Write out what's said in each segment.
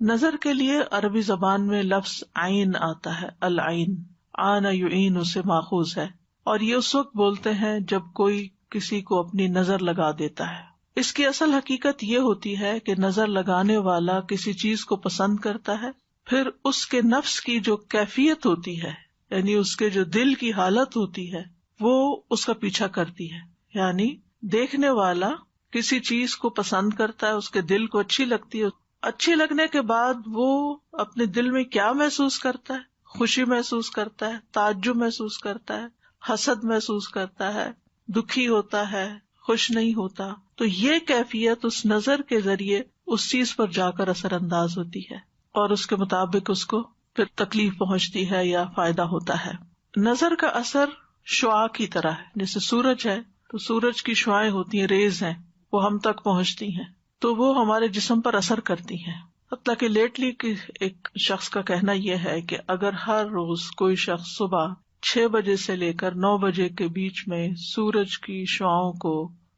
نظر کے لیے عربی زبان میں لفظ عین آتا ہے، العین، آن یعین سے ماخوذ ہے، اور یہ اس وقت بولتے ہیں جب کوئی کسی کو اپنی نظر لگا دیتا ہے۔ اس کی اصل حقیقت یہ ہوتی ہے کہ نظر لگانے والا کسی چیز کو پسند کرتا ہے، پھر اس کے نفس کی جو کیفیت ہوتی ہے، یعنی اس کے جو دل کی حالت ہوتی ہے، وہ اس کا پیچھا کرتی ہے۔ یعنی دیکھنے والا کسی چیز کو پسند کرتا ہے، اس کے دل کو اچھی لگتی ہے، اچھی لگنے کے بعد وہ اپنے دل میں کیا محسوس کرتا ہے؟ خوشی محسوس کرتا ہے، تعجب محسوس کرتا ہے، حسد محسوس کرتا ہے، دکھی ہوتا ہے، خوش نہیں ہوتا۔ تو یہ کیفیت اس نظر کے ذریعے اس چیز پر جا کر اثر انداز ہوتی ہے، اور اس کے مطابق اس کو پھر تکلیف پہنچتی ہے یا فائدہ ہوتا ہے۔ نظر کا اثر شعاع کی طرح ہے، جیسے سورج ہے تو سورج کی شعائیں ہوتی ہیں، ریز ہیں، وہ ہم تک پہنچتی ہیں تو وہ ہمارے جسم پر اثر کرتی ہیں۔ حتیٰ کہ لیٹلی ایک شخص کا کہنا یہ ہے کہ اگر ہر روز کوئی شخص صبح 6 بجے سے لے کر 9 بجے کے بیچ میں سورج کی شعاؤں کو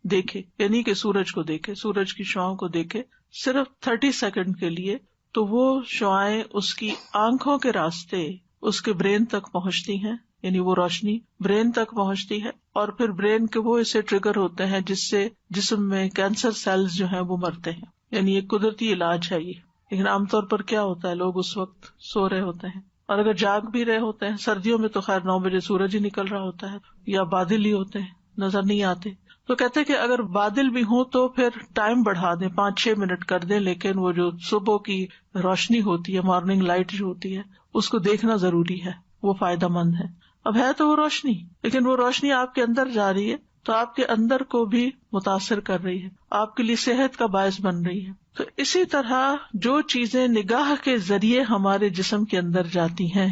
دیکھے، یعنی کہ سورج کو دیکھے، سورج کی شعاؤں کو دیکھے صرف 30 سیکنڈ کے لیے، تو وہ شعائیں اس کی آنکھوں کے راستے اس کے برین تک پہنچتی ہیں، یعنی وہ روشنی برین تک پہنچتی ہے، اور پھر برین کے وہ اسے ٹریگر ہوتے ہیں جس سے جسم میں کینسر سیلز جو ہیں وہ مرتے ہیں۔ یعنی یہ قدرتی علاج ہے یہ، لیکن عام طور پر کیا ہوتا ہے، لوگ اس وقت سو رہے ہوتے ہیں، اور اگر جاگ بھی رہے ہوتے ہیں، سردیوں میں تو خیر 9 بجے سورج ہی نکل رہا ہوتا ہے، یا بادل ہی ہوتے ہیں، نظر نہیں آتے۔ تو کہتے ہیں کہ اگر بادل بھی ہوں تو پھر ٹائم بڑھا دیں، 5-6 منٹ کر دیں، لیکن وہ جو صبح کی روشنی ہوتی ہے، مارننگ لائٹ جو ہوتی ہے، اس کو دیکھنا ضروری ہے، وہ فائدہ مند ہے۔ اب ہے تو وہ روشنی، لیکن وہ روشنی آپ کے اندر جا رہی ہے تو آپ کے اندر کو بھی متاثر کر رہی ہے، آپ کے لیے صحت کا باعث بن رہی ہے۔ تو اسی طرح جو چیزیں نگاہ کے ذریعے ہمارے جسم کے اندر جاتی ہیں،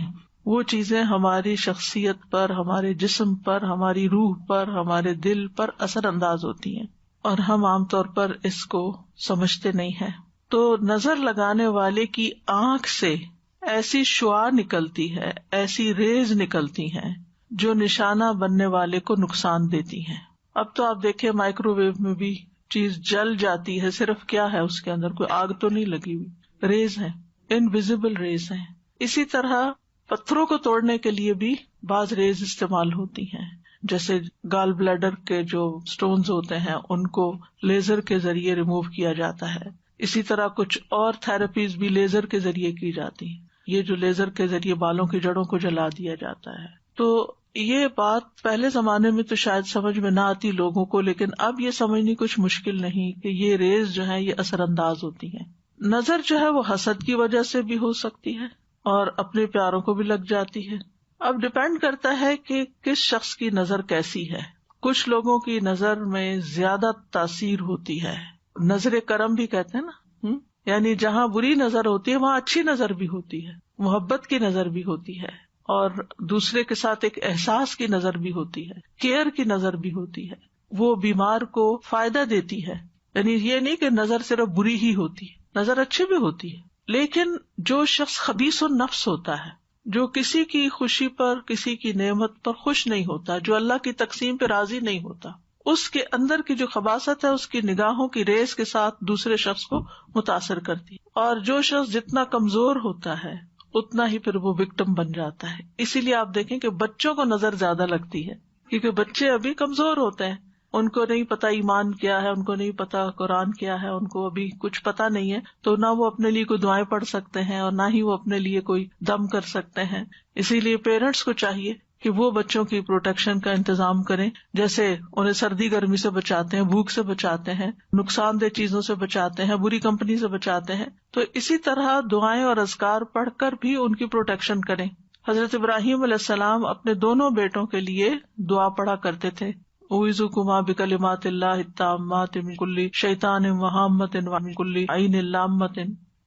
وہ چیزیں ہماری شخصیت پر، ہمارے جسم پر، ہماری روح پر، ہمارے دل پر اثر انداز ہوتی ہیں، اور ہم عام طور پر اس کو سمجھتے نہیں ہیں۔ تو نظر لگانے والے کی آنکھ سے ایسی شعاع نکلتی ہے، ایسی ریز نکلتی ہیں جو نشانہ بننے والے کو نقصان دیتی ہیں۔ اب تو آپ دیکھیں مائکرو ویو میں بھی چیز جل جاتی ہے، صرف کیا ہے اس کے اندر، کوئی آگ تو نہیں لگی ہوئی، ریز ہیں، انویزیبل ریز ہیں۔ اسی طرح پتھروں کو توڑنے کے لیے بھی بعض ریز استعمال ہوتی ہیں، جیسے گال بلیڈر کے جو سٹونز ہوتے ہیں ان کو لیزر کے ذریعے ریموو کیا جاتا ہے۔ اسی طرح کچھ اور تھراپیز بھی لیزر کے ذریعے کی جاتی ہیں، یہ جو لیزر کے ذریعے بالوں کی جڑوں کو جلا دیا جاتا ہے۔ تو یہ بات پہلے زمانے میں تو شاید سمجھ میں نہ آتی لوگوں کو، لیکن اب یہ سمجھنی کچھ مشکل نہیں کہ یہ ریز جو ہیں یہ اثر انداز ہوتی ہیں۔ نظر جو ہے وہ حسد کی وجہ سے بھی ہو سکتی ہے، اور اپنے پیاروں کو بھی لگ جاتی ہے۔ اب ڈپینڈ کرتا ہے کہ کس شخص کی نظر کیسی ہے۔ کچھ لوگوں کی نظر میں زیادہ تاثیر ہوتی ہے، نظر کرم بھی کہتے ہیں نا، یعنی جہاں بری نظر ہوتی ہے وہاں اچھی نظر بھی ہوتی ہے، محبت کی نظر بھی ہوتی ہے، اور دوسرے کے ساتھ ایک احساس کی نظر بھی ہوتی ہے، کیئر کی نظر بھی ہوتی ہے، وہ بیمار کو فائدہ دیتی ہے۔ یعنی یہ نہیں کہ نظر صرف بری ہی ہوتی ہے، نظر اچھی بھی ہوتی ہے، لیکن جو شخص خبیث النفس ہوتا ہے، جو کسی کی خوشی پر، کسی کی نعمت پر خوش نہیں ہوتا، جو اللہ کی تقسیم پہ راضی نہیں ہوتا، اس کے اندر کی جو خباثت ہے اس کی نگاہوں کی ریز کے ساتھ دوسرے شخص کو متاثر کرتی ہے۔ اور جو شخص جتنا کمزور ہوتا ہے اتنا ہی پھر وہ وکٹم بن جاتا ہے۔ اسی لیے آپ دیکھیں کہ بچوں کو نظر زیادہ لگتی ہے، کیونکہ بچے ابھی کمزور ہوتے ہیں، ان کو نہیں پتا ایمان کیا ہے، ان کو نہیں پتا قرآن کیا ہے، ان کو ابھی کچھ پتا نہیں ہے، تو نہ وہ اپنے لیے کوئی دعائیں پڑھ سکتے ہیں اور نہ ہی وہ اپنے لیے کوئی دم کر سکتے ہیں۔ اسی لیے پیرنٹس کو چاہیے کہ وہ بچوں کی پروٹیکشن کا انتظام کریں، جیسے انہیں سردی گرمی سے بچاتے ہیں، بھوک سے بچاتے ہیں، نقصان دہ چیزوں سے بچاتے ہیں، بری کمپنی سے بچاتے ہیں، تو اسی طرح دعائیں اور اذکار پڑھ کر بھی ان کی پروٹیکشن کریں۔ حضرت ابراہیم علیہ السلام اپنے دونوں بیٹوں کے لیے دعا پڑھا کرتے تھے، اعوذکما بکلمات اللہ التامات من کل شیطان وہامۃ ومن کل عین لامۃ۔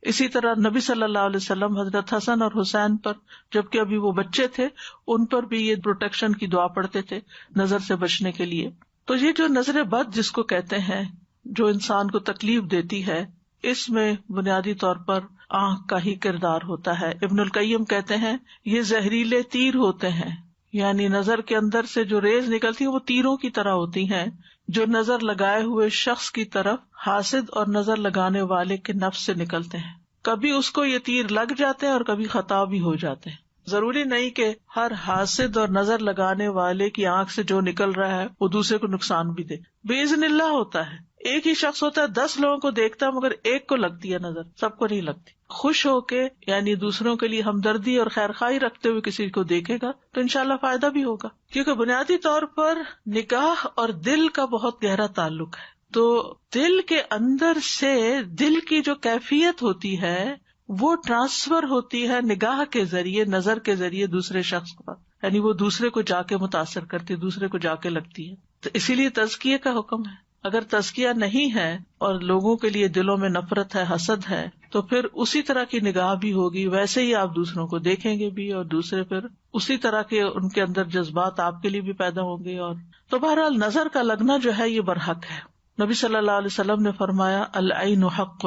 اسی طرح نبی صلی اللہ علیہ وسلم حضرت حسن اور حسین پر، جبکہ ابھی وہ بچے تھے، ان پر بھی یہ پروٹیکشن کی دعا پڑھتے تھے نظر سے بچنے کے لیے۔ تو یہ جو نظر بد جس کو کہتے ہیں، جو انسان کو تکلیف دیتی ہے، اس میں بنیادی طور پر آنکھ کا ہی کردار ہوتا ہے۔ ابن القیم کہتے ہیں یہ زہریلے تیر ہوتے ہیں، یعنی نظر کے اندر سے جو ریز نکلتی ہیں وہ تیروں کی طرح ہوتی ہیں، جو نظر لگائے ہوئے شخص کی طرف حاسد اور نظر لگانے والے کے نفس سے نکلتے ہیں۔ کبھی اس کو یہ تیر لگ جاتے ہیں اور کبھی خطا بھی ہو جاتے ہیں. ضروری نہیں کہ ہر حاسد اور نظر لگانے والے کی آنکھ سے جو نکل رہا ہے وہ دوسرے کو نقصان بھی دے. باذن اللہ ہوتا ہے. ایک ہی شخص ہوتا ہے 10 لوگوں کو دیکھتا ہے مگر ایک کو لگتی ہے نظر, سب کو نہیں لگتی. خوش ہو کے یعنی دوسروں کے لیے ہمدردی اور خیرخواہی رکھتے ہوئے کسی کو دیکھے گا تو انشاءاللہ فائدہ بھی ہوگا, کیونکہ بنیادی طور پر نگاہ اور دل کا بہت گہرا تعلق ہے. تو دل کے اندر سے دل کی جو کیفیت ہوتی ہے وہ ٹرانسفر ہوتی ہے نگاہ کے ذریعے, نظر کے ذریعے دوسرے شخص کو, یعنی وہ دوسرے کو جا کے متاثر کرتی, دوسرے کو جا کے لگتی ہے. تو اسی لیے تزکیے کا حکم ہے. اگر تزکیہ نہیں ہے اور لوگوں کے لیے دلوں میں نفرت ہے, حسد ہے, تو پھر اسی طرح کی نگاہ بھی ہوگی, ویسے ہی آپ دوسروں کو دیکھیں گے بھی, اور دوسرے پھر اسی طرح کے ان کے اندر جذبات آپ کے لیے بھی پیدا ہوں گے. اور تو بہرحال نظر کا لگنا جو ہے یہ برحق ہے. نبی صلی اللہ علیہ وسلم نے فرمایا العین حق,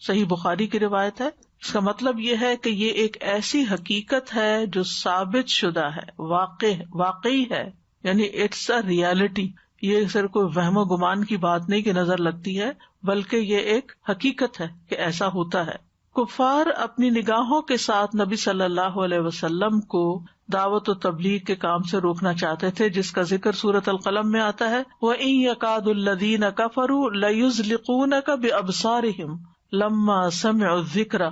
صحیح بخاری کی روایت ہے. اس کا مطلب یہ ہے کہ یہ ایک ایسی حقیقت ہے جو ثابت شدہ ہے, واقعی ہے, یعنی اٹس اے ریالٹی. یہ صرف کوئی وہم و گمان کی بات نہیں کہ نظر لگتی ہے, بلکہ یہ ایک حقیقت ہے کہ ایسا ہوتا ہے. کفار اپنی نگاہوں کے ساتھ نبی صلی اللہ علیہ وسلم کو دعوت و تبلیغ کے کام سے روکنا چاہتے تھے, جس کا ذکر سورۃ القلم میں آتا ہے. وَإِن يَكَادُ الَّذِينَ كَفَرُوا لَيُزْلِقُونَكَ بِأَبْصَارِهِمْ لما سمعوا الذکر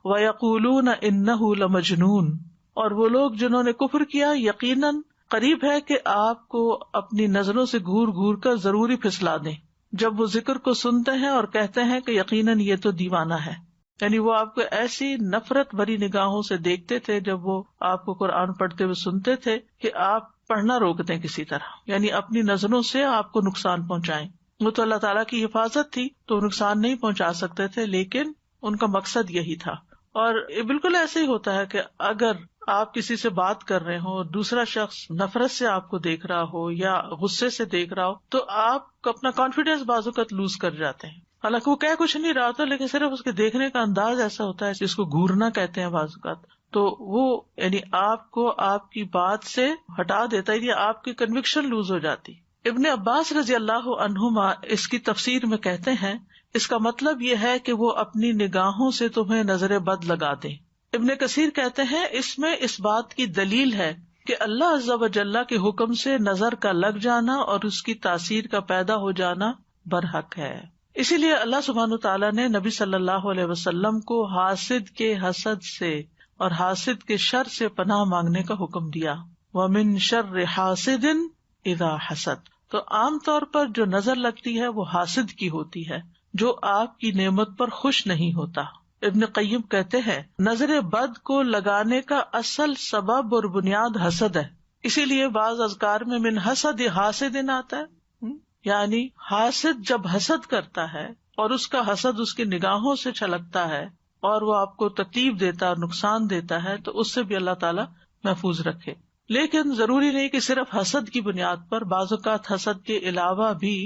ویقولون انہ لمجنون. اور وہ لوگ جنہوں نے کفر کیا یقیناً قریب ہے کہ آپ کو اپنی نظروں سے گھور گھور کر ضروری پھسلا دیں جب وہ ذکر کو سنتے ہیں اور کہتے ہیں کہ یقیناً یہ تو دیوانہ ہے. یعنی وہ آپ کو ایسی نفرت بھری نگاہوں سے دیکھتے تھے جب وہ آپ کو قرآن پڑھتے ہوئے سنتے تھے کہ آپ پڑھنا روک دیں کسی طرح, یعنی اپنی نظروں سے آپ کو نقصان پہنچائیں. وہ تو اللہ تعالیٰ کی حفاظت تھی تو نقصان نہیں پہنچا سکتے تھے, لیکن ان کا مقصد یہی تھا. اور بالکل ایسے ہی ہوتا ہے کہ اگر آپ کسی سے بات کر رہے ہو اور دوسرا شخص نفرت سے آپ کو دیکھ رہا ہو یا غصے سے دیکھ رہا ہو تو آپ اپنا کانفیڈینس بعض اوقات لوز کر جاتے ہیں. حالانکہ وہ کہہ کچھ نہیں رہا ہوتا, لیکن صرف اس کے دیکھنے کا انداز ایسا ہوتا ہے جس کو گھورنا کہتے ہیں بعض اوقات, تو وہ یعنی آپ کو آپ کی بات سے ہٹا دیتا ہے, یا آپ کی کنوکشن لوز ہو جاتی. ابن عباس رضی اللہ عنہما اس کی تفسیر میں کہتے ہیں اس کا مطلب یہ ہے کہ وہ اپنی نگاہوں سے تمہیں نظر بد لگا دیں. ابن کثیر کہتے ہیں اس میں اس بات کی دلیل ہے کہ اللہ عز و جل کے حکم سے نظر کا لگ جانا اور اس کی تاثیر کا پیدا ہو جانا برحق ہے. اسی لیے اللہ سبحانہ تعالیٰ نے نبی صلی اللہ علیہ وسلم کو حاسد کے حسد سے اور حاسد کے شر سے پناہ مانگنے کا حکم دیا. وَمِن شَرِّ حَاسِدٍ اذا حسد. تو عام طور پر جو نظر لگتی ہے وہ حاسد کی ہوتی ہے جو آپ کی نعمت پر خوش نہیں ہوتا. ابن قیم کہتے ہیں نظر بد کو لگانے کا اصل سبب اور بنیاد حسد ہے. اسی لیے بعض اذکار میں من حسد حاسد آتا ہے, یعنی حاسد جب حسد کرتا ہے اور اس کا حسد اس کی نگاہوں سے چھلکتا ہے اور وہ آپ کو تکلیف دیتا ہے اور نقصان دیتا ہے تو اس سے بھی اللہ تعالیٰ محفوظ رکھے. لیکن ضروری نہیں کہ صرف حسد کی بنیاد پر, بعض اوقات حسد کے علاوہ بھی,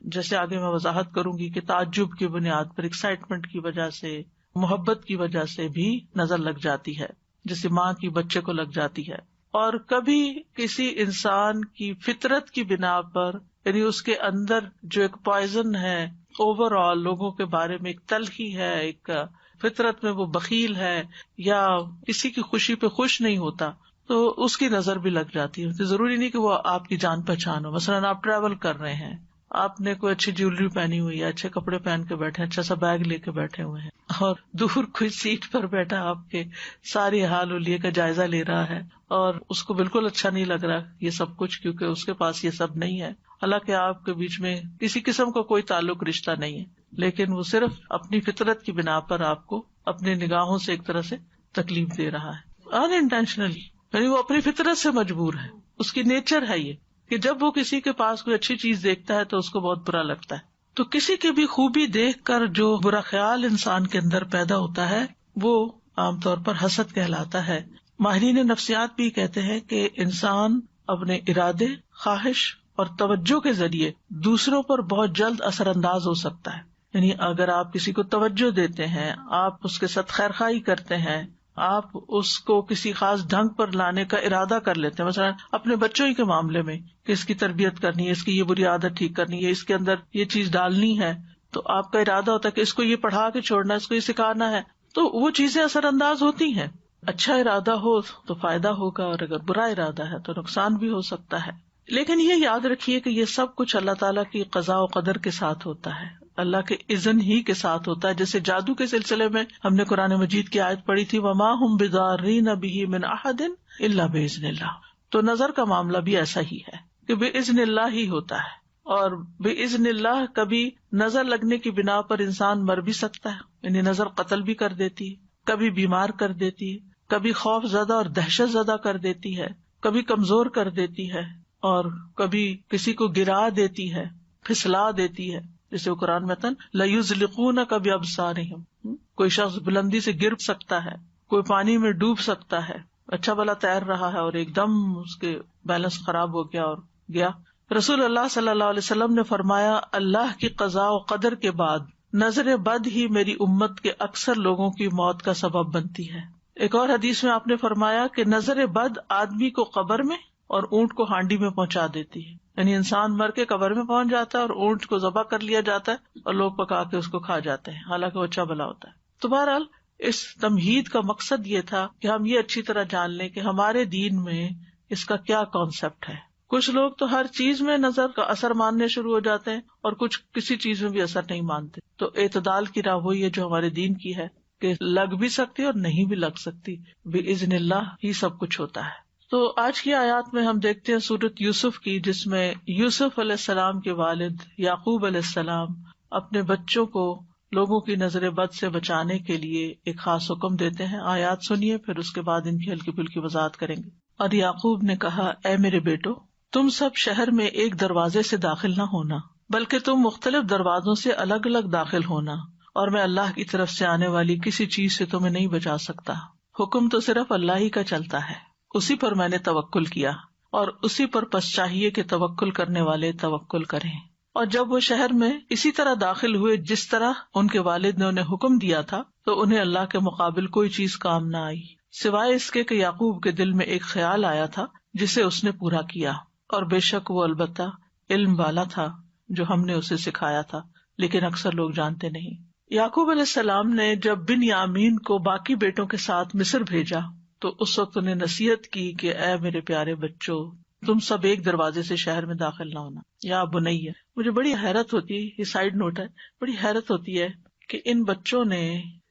جیسے آگے میں وضاحت کروں گی کہ تعجب کی بنیاد پر, ایکسائٹمنٹ کی وجہ سے, محبت کی وجہ سے بھی نظر لگ جاتی ہے, جیسے ماں کی بچے کو لگ جاتی ہے. اور کبھی کسی انسان کی فطرت کی بنا پر, یعنی اس کے اندر جو ایک پوائزن ہے اوور آل لوگوں کے بارے میں, ایک تلخی ہے, ایک فطرت میں وہ بخیل ہے یا کسی کی خوشی پہ خوش نہیں ہوتا, تو اس کی نظر بھی لگ جاتی ہے. ضروری نہیں کہ وہ آپ کی جان پہچان ہو. مثلاً آپ ٹریول کر رہے ہیں, آپ نے کوئی اچھی جیولری پہنی ہوئی ہے, اچھے کپڑے پہن کے بیٹھے, اچھا سا بیگ لے کے بیٹھے ہوئے ہیں, اور دور کوئی سیٹ پر بیٹھا آپ کے ساری حال حلیے کا جائزہ لے رہا ہے اور اس کو بالکل اچھا نہیں لگ رہا یہ سب کچھ, کیونکہ اس کے پاس یہ سب نہیں ہے. حالانکہ آپ کے بیچ میں کسی قسم کا کوئی تعلق رشتہ نہیں ہے, لیکن وہ صرف اپنی فطرت کی بنا پر آپ کو اپنی نگاہوں سے ایک طرح سے تکلیف دے رہا ہے ان انٹینشنلی, یعنی وہ اپنی فطرت سے مجبور ہے, اس کی نیچر ہے یہ کہ جب وہ کسی کے پاس کوئی اچھی چیز دیکھتا ہے تو اس کو بہت برا لگتا ہے. تو کسی کی بھی خوبی دیکھ کر جو برا خیال انسان کے اندر پیدا ہوتا ہے وہ عام طور پر حسد کہلاتا ہے. ماہرین نفسیات بھی کہتے ہیں کہ انسان اپنے ارادے, خواہش اور توجہ کے ذریعے دوسروں پر بہت جلد اثر انداز ہو سکتا ہے. یعنی اگر آپ کسی کو توجہ دیتے ہیں, آپ اس کے ساتھ خیرخواہی کرتے ہیں, آپ اس کو کسی خاص ڈھنگ پر لانے کا ارادہ کر لیتے ہیں, مثلا اپنے بچوں ہی کے معاملے میں کہ اس کی تربیت کرنی ہے, اس کی یہ بری عادت ٹھیک کرنی ہے, اس کے اندر یہ چیز ڈالنی ہے, تو آپ کا ارادہ ہوتا ہے کہ اس کو یہ پڑھا کے چھوڑنا ہے, اس کو یہ سکھانا ہے, تو وہ چیزیں اثر انداز ہوتی ہیں. اچھا ارادہ ہو تو فائدہ ہوگا، اور اگر برا ارادہ ہے تو نقصان بھی ہو سکتا ہے. لیکن یہ یاد رکھیے کہ یہ سب کچھ اللہ تعالیٰ کی قضاء و قدر کے ساتھ ہوتا ہے، اللہ کے اذن ہی کے ساتھ ہوتا ہے. جیسے جادو کے سلسلے میں ہم نے قرآن مجید کی آیت پڑھی تھی، وما ہم بضارین بہ من احد الا باذن اللہ. تو نظر کا معاملہ بھی ایسا ہی ہے کہ باذن اللہ ہی ہوتا ہے، اور باذن اللہ کبھی نظر لگنے کی بنا پر انسان مر بھی سکتا ہے، یعنی نظر قتل بھی کر دیتی ہے، کبھی بیمار کر دیتی ہے، کبھی خوف زدہ اور دہشت زدہ کر دیتی ہے، کبھی کمزور کر دیتی ہے، اور کبھی کسی کو گرا دیتی ہے، پھسلا دیتی ہے. جیسے وہ قرآن میں تن لَيُزْلِقُونَكَ بِأَبْصَارِهِمْ، کوئی شخص بلندی سے گر سکتا ہے، کوئی پانی میں ڈوب سکتا ہے، اچھا بھلا تیر رہا ہے اور ایک دم اس کے بیلنس خراب ہو گیا اور گیا. رسول اللہ صلی اللہ علیہ وسلم نے فرمایا، اللہ کی قضاء و قدر کے بعد نظر بد ہی میری امت کے اکثر لوگوں کی موت کا سبب بنتی ہے. ایک اور حدیث میں آپ نے فرمایا کہ نظر بد آدمی کو قبر میں اور اونٹ کو ہانڈی میں پہنچا دیتی ہے، یعنی انسان مر کے قبر میں پہنچ جاتا ہے اور اونٹ کو ذبح کر لیا جاتا ہے اور لوگ پکا کے اس کو کھا جاتے ہیں، حالانکہ وہ اچھا بھلا ہوتا ہے. تو بہرحال اس تمہید کا مقصد یہ تھا کہ ہم یہ اچھی طرح جان لیں کہ ہمارے دین میں اس کا کیا کانسیپٹ ہے. کچھ لوگ تو ہر چیز میں نظر کا اثر ماننے شروع ہو جاتے ہیں اور کچھ کسی چیز میں بھی اثر نہیں مانتے. تو اعتدال کی راہ وہی ہے جو ہمارے دین کی ہے کہ لگ بھی سکتی اور نہیں بھی لگ سکتی، باذن اللہ ہی سب کچھ ہوتا ہے. تو آج کی آیات میں ہم دیکھتے ہیں سورۃ یوسف کی، جس میں یوسف علیہ السلام کے والد یعقوب علیہ السلام اپنے بچوں کو لوگوں کی نظر بد سے بچانے کے لیے ایک خاص حکم دیتے ہیں. آیات سنیے، پھر اس کے بعد ان کی ہلکی پھلکی وضاحت کریں گے. اور یعقوب نے کہا، اے میرے بیٹو، تم سب شہر میں ایک دروازے سے داخل نہ ہونا، بلکہ تم مختلف دروازوں سے الگ الگ داخل ہونا، اور میں اللہ کی طرف سے آنے والی کسی چیز سے تمہیں نہیں بچا سکتا. حکم تو صرف اللہ ہی کا چلتا ہے، اسی پر میں نے توکل کیا، اور اسی پر پس چاہیے کہ توکل کرنے والے توکل کریں. اور جب وہ شہر میں اسی طرح داخل ہوئے جس طرح ان کے والد نے انہیں حکم دیا تھا، تو انہیں اللہ کے مقابل کوئی چیز کام نہ آئی، سوائے اس کے کہ یعقوب کے دل میں ایک خیال آیا تھا جسے اس نے پورا کیا. اور بے شک وہ البتہ علم والا تھا جو ہم نے اسے سکھایا تھا، لیکن اکثر لوگ جانتے نہیں. یعقوب علیہ السلام نے جب بنیامین کو باقی بیٹوں کے ساتھ مصر بھیجا تو اس وقت انہیں نصیحت کی کہ اے میرے پیارے بچوں، تم سب ایک دروازے سے شہر میں داخل نہ ہونا. یا بنیہ، مجھے بڑی حیرت ہوتی ہے، یہ سائیڈ نوٹ ہے، بڑی حیرت ہوتی ہے کہ ان بچوں نے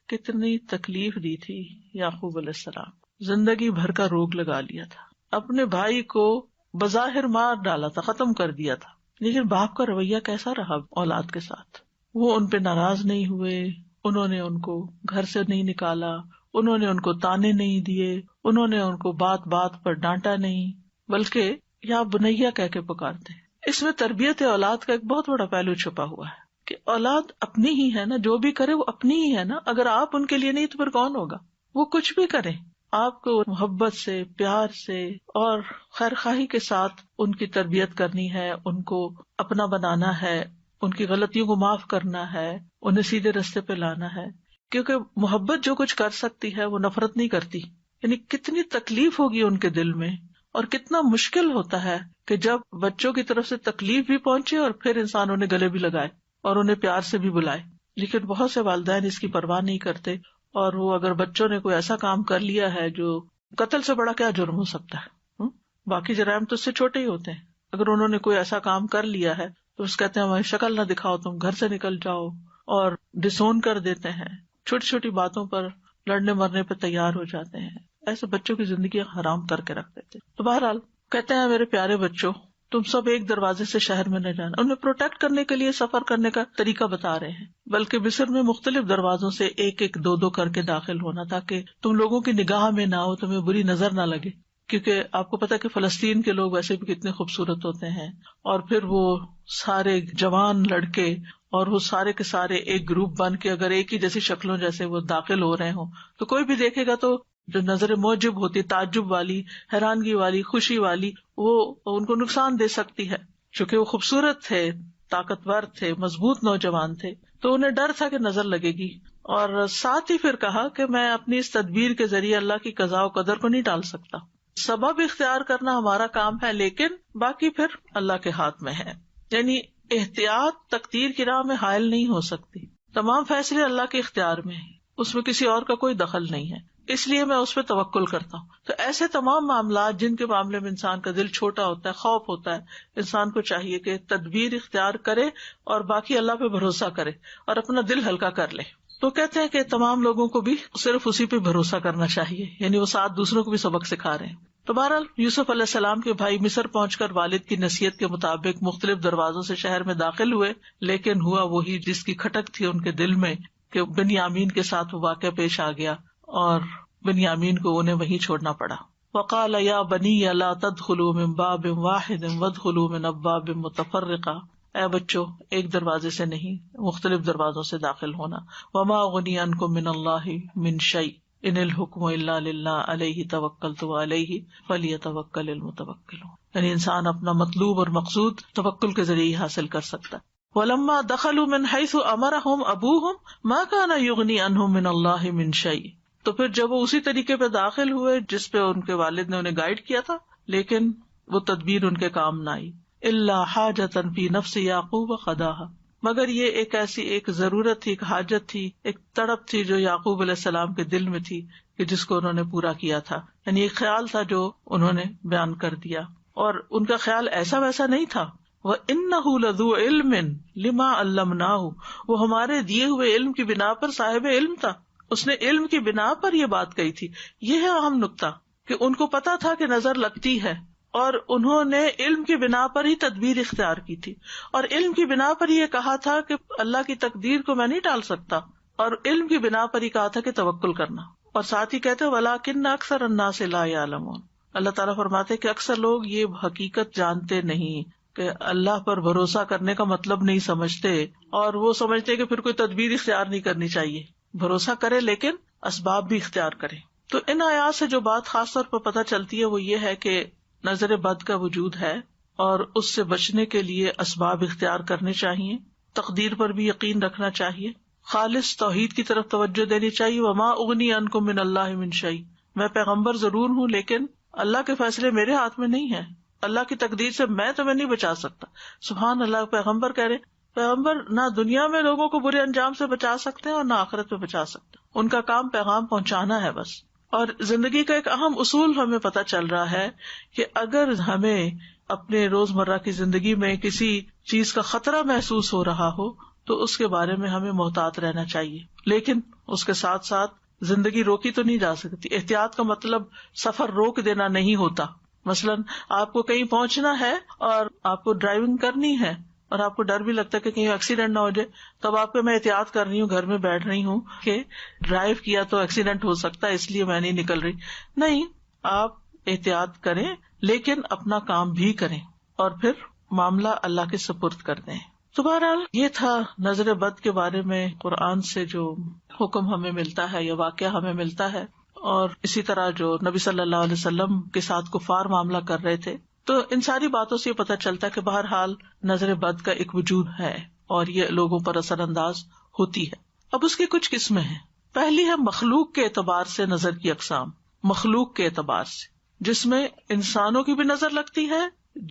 کتنی تکلیف دی تھی. یعقوب علیہ السلام زندگی بھر کا روگ لگا لیا تھا، اپنے بھائی کو بظاہر مار ڈالا تھا، ختم کر دیا تھا، لیکن باپ کا رویہ کیسا رہا اولاد کے ساتھ؟ وہ ان پہ ناراض نہیں ہوئے، انہوں نے ان کو گھر سے نہیں نکالا، انہوں نے ان کو تانے نہیں دیے، انہوں نے ان کو بات بات پر ڈانٹا نہیں، بلکہ یا بنیا کہہ کے پکارتے ہیں. اس میں تربیت اولاد کا ایک بہت بڑا پہلو چھپا ہوا ہے کہ اولاد اپنی ہی ہے نا، جو بھی کرے وہ اپنی ہی ہے نا. اگر آپ ان کے لیے نہیں تو پھر کون ہوگا؟ وہ کچھ بھی کریں، آپ کو محبت سے، پیار سے اور خیر خواہی کے ساتھ ان کی تربیت کرنی ہے، ان کو اپنا بنانا ہے، ان کی غلطیوں کو معاف کرنا ہے، انہیں سیدھے راستے پہ لانا ہے. کیونکہ محبت جو کچھ کر سکتی ہے وہ نفرت نہیں کرتی. یعنی کتنی تکلیف ہوگی ان کے دل میں، اور کتنا مشکل ہوتا ہے کہ جب بچوں کی طرف سے تکلیف بھی پہنچے اور پھر انسان انہیں گلے بھی لگائے اور انہیں پیار سے بھی بلائے. لیکن بہت سے والدین اس کی پرواہ نہیں کرتے، اور وہ اگر بچوں نے کوئی ایسا کام کر لیا ہے جو قتل سے بڑا کیا جرم ہو سکتا ہے، باقی جرائم تو اس سے چھوٹے ہی ہوتے ہیں، اگر انہوں نے کوئی ایسا کام کر لیا ہے تو اس کہتے ہیں ہماری شکل نہ دکھاؤ، تم گھر سے نکل جاؤ، اور ڈسون کر دیتے ہیں، چھوٹی چھوٹی باتوں پر لڑنے مرنے پہ تیار ہو جاتے ہیں. ایسے بچوں کی زندگی حرام کر کے رکھ دیتے. تو بہرحال کہتے ہیں میرے پیارے بچوں، تم سب ایک دروازے سے شہر میں نہ جانا. انہیں پروٹیکٹ کرنے کے لیے سفر کرنے کا طریقہ بتا رہے ہیں، بلکہ مصر میں مختلف دروازوں سے ایک ایک دو دو کر کے داخل ہونا، تاکہ تم لوگوں کی نگاہ میں نہ ہو، تمہیں بری نظر نہ لگے. کیونکہ آپ کو پتا کہ فلسطین کے لوگ ویسے بھی کتنے خوبصورت ہوتے ہیں، اور پھر وہ سارے جوان لڑکے اور وہ سارے کے سارے ایک گروپ بن کے اگر ایک ہی جیسی شکلوں جیسے وہ داخل ہو رہے ہوں تو کوئی بھی دیکھے گا تو جو نظر موجب ہوتی، تعجب والی، حیرانگی والی، خوشی والی، وہ ان کو نقصان دے سکتی ہے. چونکہ وہ خوبصورت تھے، طاقتور تھے، مضبوط نوجوان تھے، تو انہیں ڈر تھا کہ نظر لگے گی. اور ساتھ ہی پھر کہا کہ میں اپنی اس تدبیر کے ذریعے اللہ کی قضاء و قدر کو نہیں ٹال سکتا. سبب اختیار کرنا ہمارا کام ہے، لیکن باقی پھر اللہ کے ہاتھ میں ہے. یعنی احتیاط تقدیر کی راہ میں حائل نہیں ہو سکتی، تمام فیصلے اللہ کے اختیار میں ہیں. اس میں کسی اور کا کوئی دخل نہیں ہے، اس لیے میں اس پہ توکل کرتا ہوں. تو ایسے تمام معاملات جن کے معاملے میں انسان کا دل چھوٹا ہوتا ہے، خوف ہوتا ہے، انسان کو چاہیے کہ تدبیر اختیار کرے اور باقی اللہ پہ بھروسہ کرے اور اپنا دل ہلکا کر لے. تو کہتے ہیں کہ تمام لوگوں کو بھی صرف اسی پہ بھروسہ کرنا چاہیے، یعنی وہ ساتھ دوسروں کو بھی سبق سکھا رہے ہیں. تو بہرحال یوسف علیہ السلام کے بھائی مصر پہنچ کر والد کی نصیحت کے مطابق مختلف دروازوں سے شہر میں داخل ہوئے، لیکن ہوا وہی جس کی کھٹک تھی ان کے دل میں کہ بنیامین کے ساتھ وہ واقعہ پیش آ گیا اور بنیامین کو انہیں وہیں چھوڑنا پڑا. وقال یا بنی لا تدخلوا من باب واحد وادخلوا من ابواب متفرقہ، اے بچوں ایک دروازے سے نہیں مختلف دروازوں سے داخل ہونا. وما اغنی عنکم من اللہ من شیء ان الحکم الا للہ علیہ توکلت وعلیہ فلیتوکل المتوکلون. یعنی انسان اپنا مطلوب اور مقصود توکل کے ذریعے حاصل کر سکتا ہے. وَلَمَّا دَخَلُوا مِنْ حَيْثُ أَمَرَهُمْ أَبُوهُمْ مَا كَانَ يُغْنِي عَنْهُمْ مِنَ اللَّهِ مِنْ شَيْءٍ. تو پھر جب وہ اسی طریقے پہ داخل ہوئے جس پہ ان کے والد نے انہیں گائیڈ کیا تھا، لیکن وہ تدبیر ان کے کام نہ آئی. إِلَّا حَاجَةً فِي نَفْسِ يَعْقُوبَ قَضَاهَا، مگر یہ ایک ضرورت تھی، ایک حاجت تھی، ایک تڑپ تھی جو یعقوب علیہ السلام کے دل میں تھی کہ جس کو انہوں نے پورا کیا تھا. یعنی ایک خیال تھا جو انہوں نے بیان کر دیا، اور ان کا خیال ایسا ویسا نہیں تھا. وَإِنَّهُ لَذُو عِلْمٍ لِمَا عَلَّمْنَاهُ، وہ ہمارے دیے ہوئے علم کی بنا پر صاحب علم تھا، اس نے علم کی بنا پر یہ بات کہی تھی. یہ ہے اہم نقطہ کہ ان کو پتا تھا کہ نظر لگتی ہے، اور انہوں نے علم کی بنا پر ہی تدبیر اختیار کی تھی، اور علم کی بنا پر یہ کہا تھا کہ اللہ کی تقدیر کو میں نہیں ٹال سکتا، اور علم کی بنا پر ہی کہا تھا کہ توکل کرنا. اور ساتھ ہی کہتے وَلَٰكِنَّ أَكْثَرَ النَّاسِ لَا يَعْلَمُونَ، اللہ تعالیٰ فرماتے کہ اکثر لوگ یہ حقیقت جانتے نہیں کہ اللہ پر بھروسہ کرنے کا مطلب نہیں سمجھتے، اور وہ سمجھتے کہ پھر کوئی تدبیر اختیار نہیں کرنی چاہیے. بھروسہ کرے لیکن اسباب بھی اختیار کرے. تو ان آیات سے جو بات خاص طور پر پتہ چلتی ہے وہ یہ ہے کہ نظر بد کا وجود ہے، اور اس سے بچنے کے لیے اسباب اختیار کرنے چاہیے، تقدیر پر بھی یقین رکھنا چاہیے، خالص توحید کی طرف توجہ دینی چاہیے. وما اغنی عنکم من اللہ من شیء، میں پیغمبر ضرور ہوں لیکن اللہ کے فیصلے میرے ہاتھ میں نہیں ہیں، اللہ کی تقدیر سے میں تمہیں نہیں بچا سکتا. سبحان اللہ، پیغمبر کہہ رہے پیغمبر نہ دنیا میں لوگوں کو برے انجام سے بچا سکتے ہیں اور نہ آخرت میں بچا سکتے، ان کا کام پیغام پہنچانا ہے بس. اور زندگی کا ایک اہم اصول ہمیں پتہ چل رہا ہے کہ اگر ہمیں اپنے روزمرہ کی زندگی میں کسی چیز کا خطرہ محسوس ہو رہا ہو تو اس کے بارے میں ہمیں محتاط رہنا چاہیے، لیکن اس کے ساتھ ساتھ زندگی روکی تو نہیں جا سکتی. احتیاط کا مطلب سفر روک دینا نہیں ہوتا. مثلاً آپ کو کہیں پہنچنا ہے اور آپ کو ڈرائیونگ کرنی ہے اور آپ کو ڈر بھی لگتا ہے کہ کہیں ایکسیڈنٹ نہ ہو جائے، تب آپ کو میں احتیاط کر رہی ہوں، گھر میں بیٹھ رہی ہوں کہ ڈرائیو کیا تو ایکسیڈنٹ ہو سکتا ہے اس لیے میں نہیں نکل رہی. نہیں، آپ احتیاط کریں لیکن اپنا کام بھی کریں اور پھر معاملہ اللہ کے سپرد کر دیں. تو بہرحال یہ تھا نظر بد کے بارے میں قرآن سے جو حکم ہمیں ملتا ہے یا واقعہ ہمیں ملتا ہے، اور اسی طرح جو نبی صلی اللہ علیہ وسلم کے ساتھ کفار معاملہ کر رہے تھے. تو ان ساری باتوں سے یہ پتہ چلتا ہے کہ بہرحال نظر بد کا ایک وجود ہے اور یہ لوگوں پر اثر انداز ہوتی ہے. اب اس کی کچھ قسمیں ہیں. پہلی ہے مخلوق کے اعتبار سے نظر کی اقسام. مخلوق کے اعتبار سے جس میں انسانوں کی بھی نظر لگتی ہے،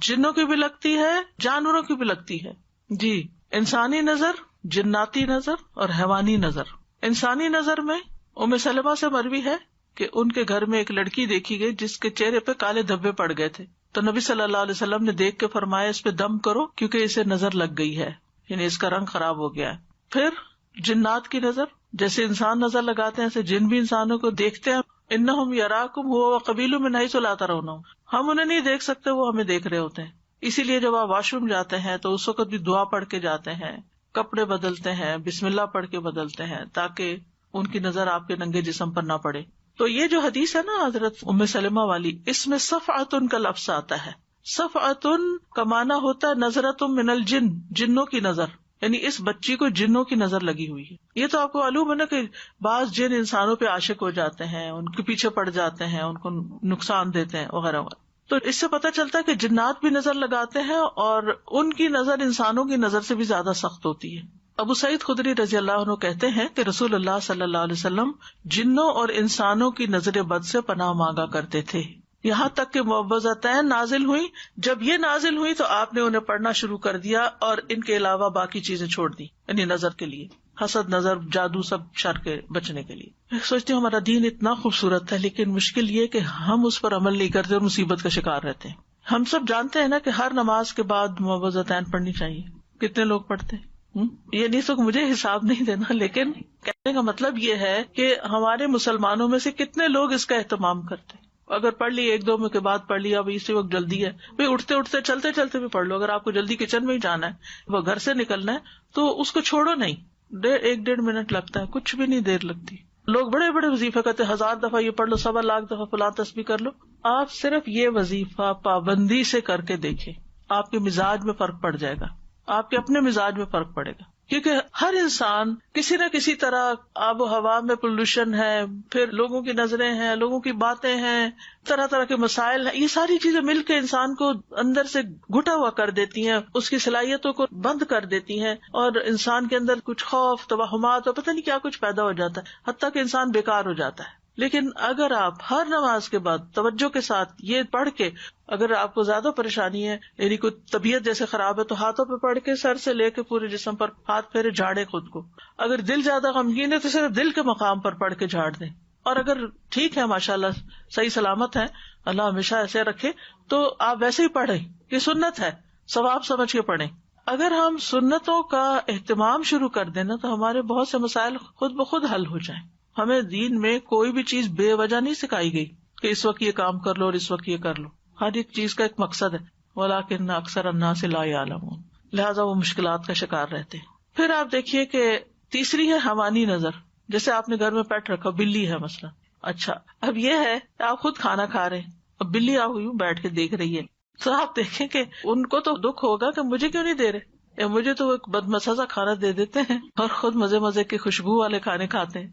جنوں کی بھی لگتی ہے، جانوروں کی بھی لگتی ہے. جی، انسانی نظر، جناتی نظر اور حیوانی نظر. انسانی نظر میں ام سلمہ سے مروی ہے کہ ان کے گھر میں ایک لڑکی دیکھی گئی جس کے چہرے پہ کالے دھبے پڑ گئے تھے. تو نبی صلی اللہ علیہ وسلم نے دیکھ کے فرمایا اس پہ دم کرو کیونکہ اسے نظر لگ گئی ہے، یعنی اس کا رنگ خراب ہو گیا ہے. پھر جنات کی نظر، جیسے انسان نظر لگاتے ہیں ایسے جن بھی انسانوں کو دیکھتے ہیں. انہم یراکم هو وقبیلہ من حیث لا ترونہم، ہم انہیں نہیں دیکھ سکتے، وہ ہمیں دیکھ رہے ہوتے ہیں. اسی لیے جب آپ واش روم جاتے ہیں تو اس وقت بھی دعا پڑھ کے جاتے ہیں، کپڑے بدلتے ہیں، بسم اللہ پڑھ کے بدلتے ہیں تاکہ ان کی نظر آپ کے ننگے جسم پر نہ پڑے. تو یہ جو حدیث ہے نا حضرت ام سلمہ والی، اس میں صفعۃ کا لفظ آتا ہے. صفعۃ کا معنی ہوتا ہے نظرۃ من الجن، جنوں کی نظر، یعنی اس بچی کو جنوں کی نظر لگی ہوئی ہے. یہ تو آپ کو معلوم ہے نا کہ بعض جن انسانوں پہ عاشق ہو جاتے ہیں، ان کے پیچھے پڑ جاتے ہیں، ان کو نقصان دیتے ہیں وغیرہ وغیرہ. تو اس سے پتہ چلتا ہے کہ جنات بھی نظر لگاتے ہیں اور ان کی نظر انسانوں کی نظر سے بھی زیادہ سخت ہوتی ہے. ابو سعید خدری رضی اللہ عنہ کہتے ہیں کہ رسول اللہ صلی اللہ علیہ وسلم جنوں اور انسانوں کی نظر بد سے پناہ مانگا کرتے تھے، یہاں تک کہ معوذتین نازل ہوئی. جب یہ نازل ہوئی تو آپ نے انہیں پڑھنا شروع کر دیا اور ان کے علاوہ باقی چیزیں چھوڑ دی، یعنی نظر کے لیے. حسد، نظر، جادو، سب شر کے بچنے کے لیے. میں سوچتی ہوں ہمارا دین اتنا خوبصورت ہے، لیکن مشکل یہ کہ ہم اس پر عمل نہیں کرتے اور مصیبت کا شکار رہتے ہیں. ہم سب جانتے ہیں نا کہ ہر نماز کے بعد معوذتین پڑھنی چاہیے. کتنے لوگ پڑھتے ہیں؟ یہ نہیں تو مجھے حساب نہیں دینا، لیکن کہنے کا مطلب یہ ہے کہ ہمارے مسلمانوں میں سے کتنے لوگ اس کا اہتمام کرتے ہیں. اگر پڑھ لی ایک دو میں کے بعد پڑھ لیا، اب اسی وقت جلدی ہے بھائی، اٹھتے اٹھتے چلتے چلتے بھی پڑھ لو. اگر آپ کو جلدی کچن میں ہی جانا ہے، وہ گھر سے نکلنا ہے، تو اس کو چھوڑو نہیں. 1-1.5 منٹ لگتا ہے، کچھ بھی نہیں دیر لگتی. لوگ بڑے بڑے وظیفے کرتے، 1000 دفعہ یہ پڑھ لو، 1.25 دفعہ فلاں تسبیح کر لو. آپ صرف یہ وظیفہ پابندی سے کر کے دیکھیں، آپ کے مزاج میں فرق پڑ جائے گا، آپ کے اپنے مزاج میں فرق پڑے گا. کیونکہ ہر انسان کسی نہ کسی طرح، آب و ہوا میں پولوشن ہے، پھر لوگوں کی نظریں ہیں، لوگوں کی باتیں ہیں، طرح طرح کے مسائل ہیں، یہ ساری چیزیں مل کے انسان کو اندر سے گھٹا ہوا کر دیتی ہیں، اس کی صلاحیتوں کو بند کر دیتی ہیں، اور انسان کے اندر کچھ خوف، توہمات اور پتہ نہیں کیا کچھ پیدا ہو جاتا ہے، حتیٰ کہ انسان بیکار ہو جاتا ہے. لیکن اگر آپ ہر نماز کے بعد توجہ کے ساتھ یہ پڑھ کے، اگر آپ کو زیادہ پریشانی ہے، یعنی کوئی طبیعت جیسے خراب ہے، تو ہاتھوں پہ پڑھ کے سر سے لے کے پورے جسم پر ہاتھ پھیرے، جھاڑے خود کو. اگر دل زیادہ غمگین ہے تو صرف دل کے مقام پر پڑھ کے جھاڑ دیں. اور اگر ٹھیک ہے، ماشاءاللہ صحیح سلامت ہے، اللہ ہمیشہ ایسے رکھے، تو آپ ویسے ہی پڑھیں. یہ سنت ہے، ثواب سمجھ کے پڑھیں. اگر ہم سنتوں کا اہتمام شروع کر دیں نا، تو ہمارے بہت سے مسائل خود بخود حل ہو جائیں. ہمیں دین میں کوئی بھی چیز بے وجہ نہیں سکھائی گئی کہ اس وقت یہ کام کر لو اور اس وقت یہ کر لو. ہر ایک چیز کا ایک مقصد ہے. وَلَٰكِنَّ أَكْثَرَ النَّاسِ لَا يَعْلَمُونَ. لہٰذا وہ مشکلات کا شکار رہتے ہیں. پھر آپ دیکھیے کہ تیسری ہے حوانی نظر. جیسے آپ نے گھر میں پیٹ رکھا، بلی ہے مثلا. اچھا، اب یہ ہے کہ آپ خود کھانا کھا رہے ہیں، اب بلی آپ یوں بیٹھ کے دیکھ رہی ہے، تو آپ دیکھیں کہ ان کو تو دکھ ہوگا کہ مجھے کیوں نہیں دے رہے، یا مجھے تو ایک بدمزہ کھانا دے دیتے ہیں اور خود مزے مزے کے خوشبو والے کھانے کھاتے ہیں.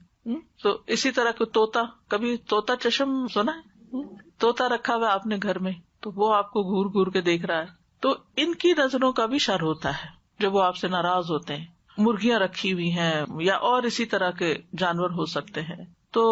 تو اسی طرح کو طوطا، کبھی طوطا چشم سنا ہے؟ طوطا رکھا ہوا آپ نے گھر میں، تو وہ آپ کو گھور گھور کے دیکھ رہا ہے. تو ان کی نظروں کا بھی شر ہوتا ہے جب وہ آپ سے ناراض ہوتے ہیں. مرغیاں رکھی ہوئی ہیں یا اور اسی طرح کے جانور ہو سکتے ہیں، تو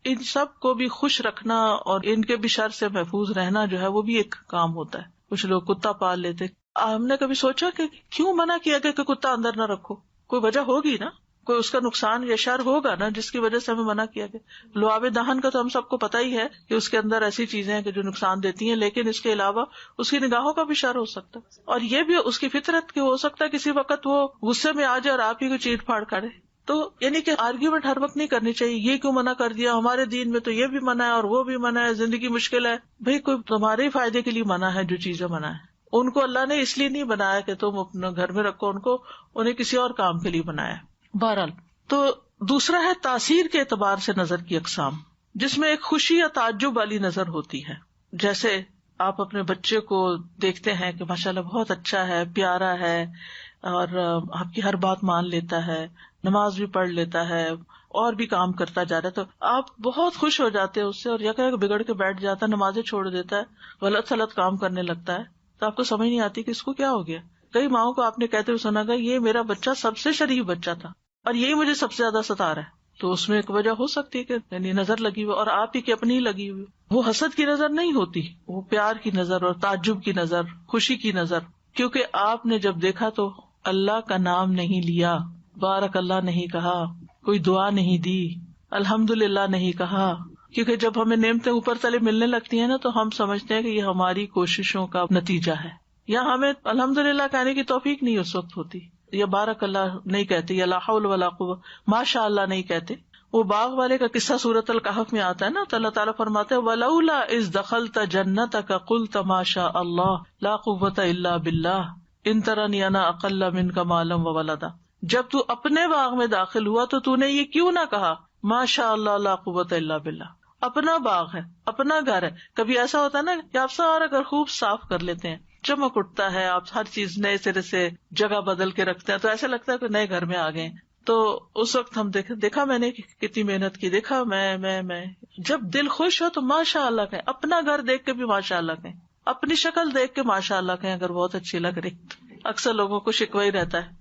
ان سب کو بھی خوش رکھنا اور ان کے بھی شر سے محفوظ رہنا جو ہے وہ بھی ایک کام ہوتا ہے. کچھ لوگ کتا پال لیتے. ہم نے کبھی سوچا کہ کیوں منع کیا گیا کہ کتا اندر نہ رکھو؟ کوئی وجہ ہوگی نا، کوئی اس کا نقصان یا شر ہوگا نا جس کی وجہ سے ہمیں منع کیا گیا. لعاب دہن کا تو ہم سب کو پتا ہی ہے کہ اس کے اندر ایسی چیزیں ہیں کہ جو نقصان دیتی ہیں، لیکن اس کے علاوہ اس کی نگاہوں کا بھی شر ہو سکتا ہے، اور یہ بھی اس کی فطرت کی ہو سکتا ہے کسی وقت وہ غصے میں آ جائے اور آپ ہی کو چیٹ پھاڑ کرے. تو یعنی کہ آرگیومنٹ ہر وقت نہیں کرنی چاہیے، یہ کیوں منع کر دیا، ہمارے دین میں تو یہ بھی منع ہے اور وہ بھی منع ہے، زندگی مشکل ہے. بھئی کوئی تمہارے ہی فائدے کے لیے منع ہے، جو چیزیں منع ہے ان کو اللہ نے اس لیے نہیں بنایا کہ تم اپنے گھر میں رکھو ان کو، انہیں کسی اور کام کے لیے بنایا. بہرحال تو دوسرا ہے تاثیر کے اعتبار سے نظر کی اقسام، جس میں ایک خوشی یا تعجب والی نظر ہوتی ہے. جیسے آپ اپنے بچے کو دیکھتے ہیں کہ ماشاءاللہ بہت اچھا ہے، پیارا ہے، اور آپ کی ہر بات مان لیتا ہے، نماز بھی پڑھ لیتا ہے اور بھی کام کرتا جا رہا ہے، تو آپ بہت خوش ہو جاتے ہیں اس سے، اور یکا یک بگڑ کے بیٹھ جاتا ہے، نمازیں چھوڑ دیتا ہے، غلط سلط کام کرنے لگتا ہے، تو آپ کو سمجھ نہیں آتی کہ اس کو کیا ہو گیا. کئی ماؤں کو آپ نے کہتے ہوئے سنا گا، یہ میرا بچہ سب سے شریف بچہ تھا اور یہی مجھے سب سے زیادہ ستا رہا ہے. تو اس میں ایک وجہ ہو سکتی ہے کہ یعنی نظر لگی ہوئی اور آپ ہی کی اپنی لگی ہوئی، وہ حسد کی نظر نہیں ہوتی، وہ پیار کی نظر اور تعجب کی نظر، خوشی کی نظر. کیونکہ آپ نے جب دیکھا تو اللہ کا نام نہیں لیا، بارک اللہ نہیں کہا، کوئی دعا نہیں دی، الحمدللہ نہیں کہا. کیونکہ جب ہمیں نعمتیں اوپر تلے ملنے لگتی ہیں نا، تو ہم سمجھتے ہیں کہ یہ ہماری کوششوں کا نتیجہ ہے، یا ہمیں الحمدللہ کہنے کی توفیق نہیں اس وقت ہوتی، یا بارک اللہ نہیں کہتے، یا لا حول ولا قوة ماشاء اللہ نہیں کہتے. وہ باغ والے کا قصہ سورۃ الکہف میں آتا ہے نا، تو اللہ تعالیٰ فرماتے ہیں وَلَوْلَا إِذْ دَخَلْتَ جَنَّتَكَ قُلْتَ مَا شَاءَ اللَّهُ لَا قُوَّةَ إِلَّا بِاللَّهِ إِن تَرَنِي أَنَا أَقَلَّ مِنْكَ مَالًا وَوَلَدًا. جب تو اپنے باغ میں داخل ہوا تو تو نے یہ کیوں نہ کہا ما شاء اللہ لا قوة الا باللہ. اپنا باغ ہے، اپنا گھر ہے. کبھی ایسا ہوتا ہے نا کہ آپ سارا گھر خوب صاف کر لیتے ہیں، چمک اٹھتا ہے، آپ ہر چیز نئے سرے سے جگہ بدل کے رکھتے ہیں، تو ایسا لگتا ہے کہ نئے گھر میں آ گئے. تو اس وقت ہم دیکھا میں نے کتنی محنت کی، دیکھا میں جب دل خوش ہو تو ماشاء اللہ کہیں، اپنا گھر دیکھ کے بھی ماشاء اللہ کہیں، اپنی شکل دیکھ کے ماشاء اللہ کہیں اگر بہت اچھی لگ رہی. اکثر لوگوں کو شکوہ ہی رہتا ہے.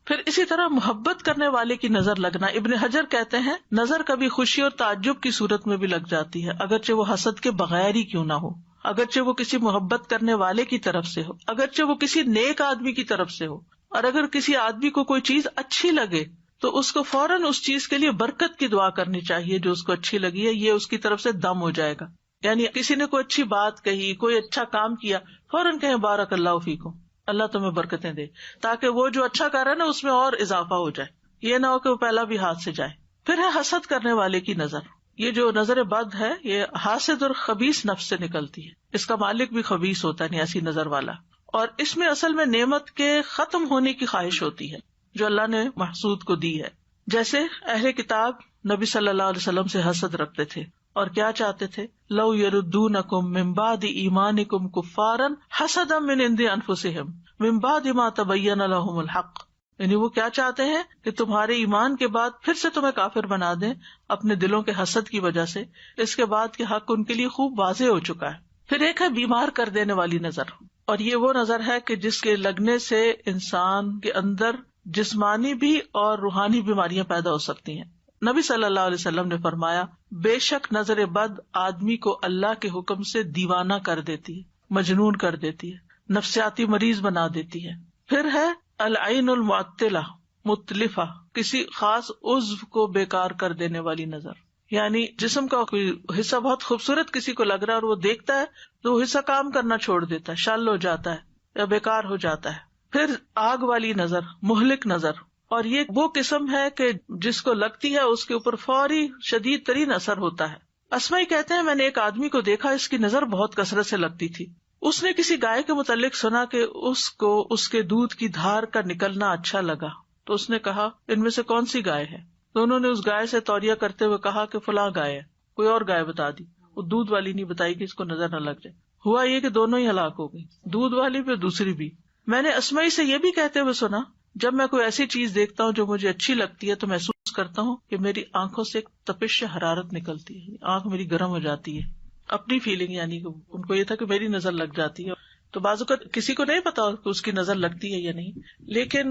پھر اسی طرح محبت کرنے والے کی نظر لگنا. ابن حجر کہتے ہیں نظر کبھی خوشی اور تعجب کی صورت میں بھی لگ جاتی ہے، اگرچہ وہ حسد کے بغیر ہی کیوں نہ ہو، اگرچہ وہ کسی محبت کرنے والے کی طرف سے ہو، اگرچہ وہ کسی نیک آدمی کی طرف سے ہو. اور اگر کسی آدمی کو کوئی چیز اچھی لگے تو اس کو فوراً اس چیز کے لیے برکت کی دعا کرنی چاہیے جو اس کو اچھی لگی ہے، یہ اس کی طرف سے دم ہو جائے گا. یعنی کسی نے کوئی اچھی بات کہی، کوئی اچھا کام کیا، فوراً کہیں بارک اللہ فیکم، اللہ تمہیں برکتیں دے، تاکہ وہ جو اچھا کر رہا ہے نا اس میں اور اضافہ ہو جائے، یہ نہ ہو کہ وہ پہلا بھی ہاتھ سے جائے. پھر ہے حسد کرنے والے کی نظر. یہ جو نظر بد ہے یہ حاسد اور خبیث نفس سے نکلتی ہے، اس کا مالک بھی خبیث ہوتا ہے، ایسی نظر والا. اور اس میں اصل میں نعمت کے ختم ہونے کی خواہش ہوتی ہے جو اللہ نے محسود کو دی ہے. جیسے اہل کتاب نبی صلی اللہ علیہ وسلم سے حسد رکھتے تھے اور کیا چاہتے تھے، لو یردونکم من بعد ایمانکم کفارا حسدا من عند انفسہم من بعد ما تبین لہم الحق. یعنی وہ کیا چاہتے ہیں کہ تمہارے ایمان کے بعد پھر سے تمہیں کافر بنا دیں اپنے دلوں کے حسد کی وجہ سے، اس کے بعد کہ حق ان کے لیے خوب واضح ہو چکا ہے. پھر ایک ہے بیمار کر دینے والی نظر، اور یہ وہ نظر ہے کہ جس کے لگنے سے انسان کے اندر جسمانی بھی اور روحانی بیماریاں پیدا ہو سکتی ہیں. نبی صلی اللہ علیہ وسلم نے فرمایا، بے شک نظر بد آدمی کو اللہ کے حکم سے دیوانہ کر دیتی ہے، مجنون کر دیتی ہے، نفسیاتی مریض بنا دیتی ہے. پھر ہے العین المعطلہ متلفہ، کسی خاص عضو کو بیکار کر دینے والی نظر. یعنی جسم کا کوئی حصہ بہت خوبصورت کسی کو لگ رہا ہے اور وہ دیکھتا ہے تو وہ حصہ کام کرنا چھوڑ دیتا ہے، شل ہو جاتا ہے یا بیکار ہو جاتا ہے. پھر آگ والی نظر، مہلک نظر، اور یہ وہ قسم ہے کہ جس کو لگتی ہے اس کے اوپر فوری شدید ترین اثر ہوتا ہے. اسمائی کہتے ہیں، میں نے ایک آدمی کو دیکھا، اس کی نظر بہت کثرت سے لگتی تھی. اس نے کسی گائے کے متعلق سنا کہ اس کو اس کے دودھ کی دھار کا نکلنا اچھا لگا، تو اس نے کہا ان میں سے کون سی گائے ہے؟ تو انہوں نے اس گائے سے توریہ کرتے ہوئے کہا کہ فلاں گائے ہے. کوئی اور گائے بتا دی، وہ دودھ والی نہیں بتائی کہ اس کو نظر نہ لگ جائے. ہوا یہ کہ دونوں ہی ہلاک ہو گئی، دودھ والی بھی دوسری بھی. میں نے اسمائی سے یہ بھی کہتے ہوئے سنا، جب میں کوئی ایسی چیز دیکھتا ہوں جو مجھے اچھی لگتی ہے تو محسوس کرتا ہوں کہ میری آنکھوں سے ایک تپش حرارت نکلتی ہے، آنکھ میری گرم ہو جاتی ہے. اپنی فیلنگ، یعنی ان کو یہ تھا کہ میری نظر لگ جاتی ہے. تو بعض اوقات کسی کو نہیں پتا کہ اس کی نظر لگتی ہے یا نہیں، لیکن